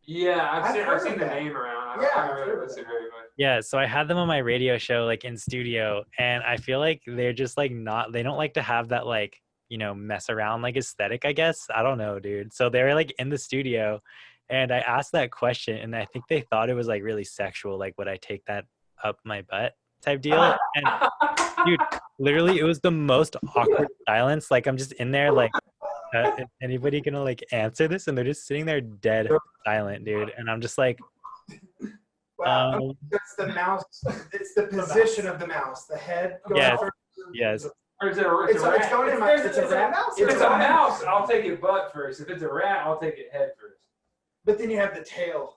S4: Yeah, I've
S2: heard
S4: seen
S2: of
S4: the
S2: that.
S4: name around.
S2: Yeah,
S4: I
S2: I've
S4: don't
S2: heard
S4: really
S2: of
S4: listen
S2: that.
S4: very much.
S1: Yeah, so I had them on my radio show, like in studio, and I feel like they're just like they don't like to have that like, mess around like aesthetic, I guess. I don't know, dude. So they were like in the studio, and I asked that question, and I think they thought it was like really sexual, like would I take that up my butt type deal? And dude, literally, it was the most awkward silence. Like I'm just in there, like, is anybody gonna like answer this? And they're just sitting there dead silent, dude. And I'm just like,
S2: Wow, it's the mouse. It's the position of the mouse. The head.
S1: Yes. Yes.
S4: Or is it
S2: It's
S4: rat?
S2: going in my. It's a rat.
S4: If it's a mouse, I'll take it butt first. If it's a rat, I'll take it head first.
S2: But then you have the tail.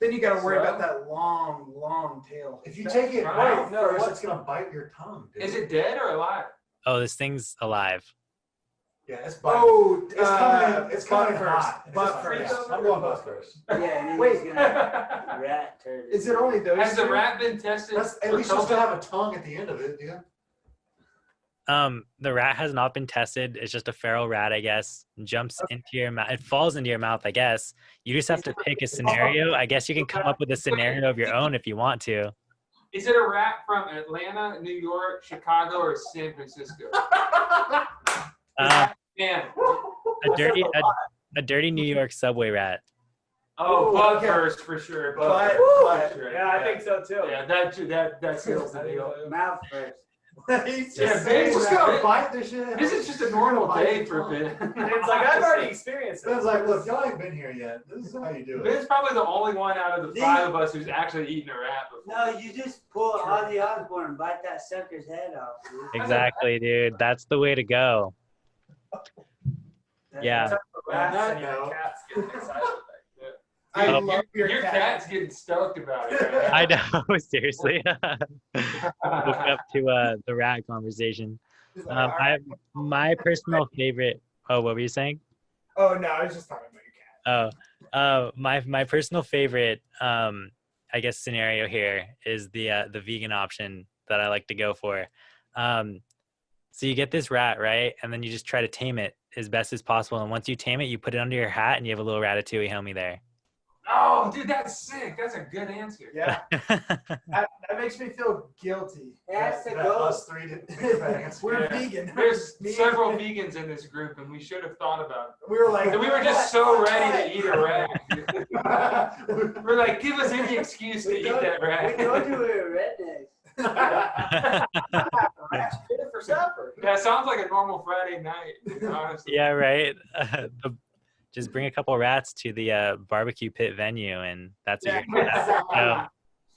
S2: Then you got to worry about that long tail.
S5: If you take it
S4: Right.
S5: right first, it's gonna bite your tongue. Dude.
S4: Is it dead or alive?
S1: Oh, this thing's alive.
S5: Yeah, it's biting.
S2: Oh,
S5: It's coming in
S2: butt
S5: hot.
S2: first. Butt
S5: It's
S2: first.
S5: fine. I'm going butt first.
S3: Yeah, and then
S2: Wait.
S3: he's gonna rat turd.
S2: Is it only those?
S4: Has the
S2: two?
S4: rat been tested?
S5: At least you still have a tongue at the end of it, yeah.
S1: The rat has not been tested. It's just a feral rat, I guess. Jumps into your mouth. It falls into your mouth, I guess. You just have to pick a scenario. I guess you can come up with a scenario of your own if you want to.
S4: Is it a rat from Atlanta, New York, Chicago, or San Francisco? Man.
S1: A dirty New York subway rat.
S4: Oh,
S2: Ooh,
S4: butt
S2: okay.
S4: first for sure.
S2: Butt,
S4: Butt for sure.
S6: Yeah, I think so too.
S4: Yeah, that seals the deal.
S3: Mouth first.
S2: He's
S4: Yeah,
S2: just
S4: Ben's
S2: saying
S4: just
S2: that.
S5: gonna bite this shit.
S4: This is just a normal day for Ben.
S6: It's like I've already experienced it.
S5: Ben's like, look, y'all ain't been here yet. This is how you do it.
S4: Ben's probably the only one out of the 5 of us who's actually eaten a rat before.
S3: No, you just pull Ozzy Osbourne and bite that sucker's head off, dude.
S1: Exactly, dude. That's the way to go. Yeah.
S6: Rats
S4: that
S6: and your
S4: note-
S6: cats getting excited.
S2: I
S1: Oh.
S2: love
S4: Your cat's getting stoked about it. Right?
S1: I know, seriously. Woke up to the rat conversation. I have my personal favorite. Oh, what were you saying?
S2: Oh no, I was just talking about your cat.
S1: My personal favorite, I guess, scenario here is the vegan option that I like to go for. So you get this rat, right, and then you just try to tame it as best as possible. And once you tame it, you put it under your hat, and you have a little ratatouille homie there.
S4: Oh, dude, that's sick. That's a good answer.
S2: Yeah, that makes me feel guilty.
S3: That's the
S5: That
S3: goal.
S5: us three didn't think of that answer.
S2: We're
S4: Yeah.
S2: vegan.
S4: There's
S2: Me-
S4: several vegans in this group, and we should have thought about
S2: We were like,
S4: it. We were just so ready to eat a rat. We're like, give us any excuse to eat that
S3: We
S4: rat.
S3: told you we were rednecks.
S6: Rat's dinner for supper.
S4: That sounds like a normal Friday night, dude, honestly.
S1: Yeah, right. Just bring a couple rats to the barbecue pit venue, and that's what you're gonna have. So,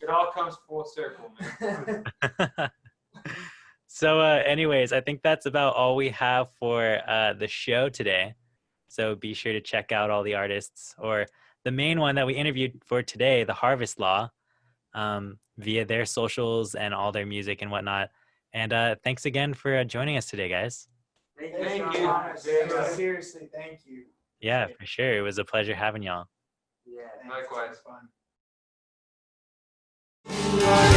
S4: It all comes full circle, man.
S1: so anyways, I think that's about all we have for the show today. So be sure to check out all the artists, or the main one that we interviewed for today, the Harvest Law, via their socials and all their music and whatnot. And thanks again for joining us today, guys.
S4: Thank you.
S2: Thomas.
S4: Very much.
S2: Seriously, thank you.
S1: Yeah, for sure. It was a pleasure having y'all.
S3: Yeah.
S2: Thanks.
S4: Likewise.
S2: It was fun.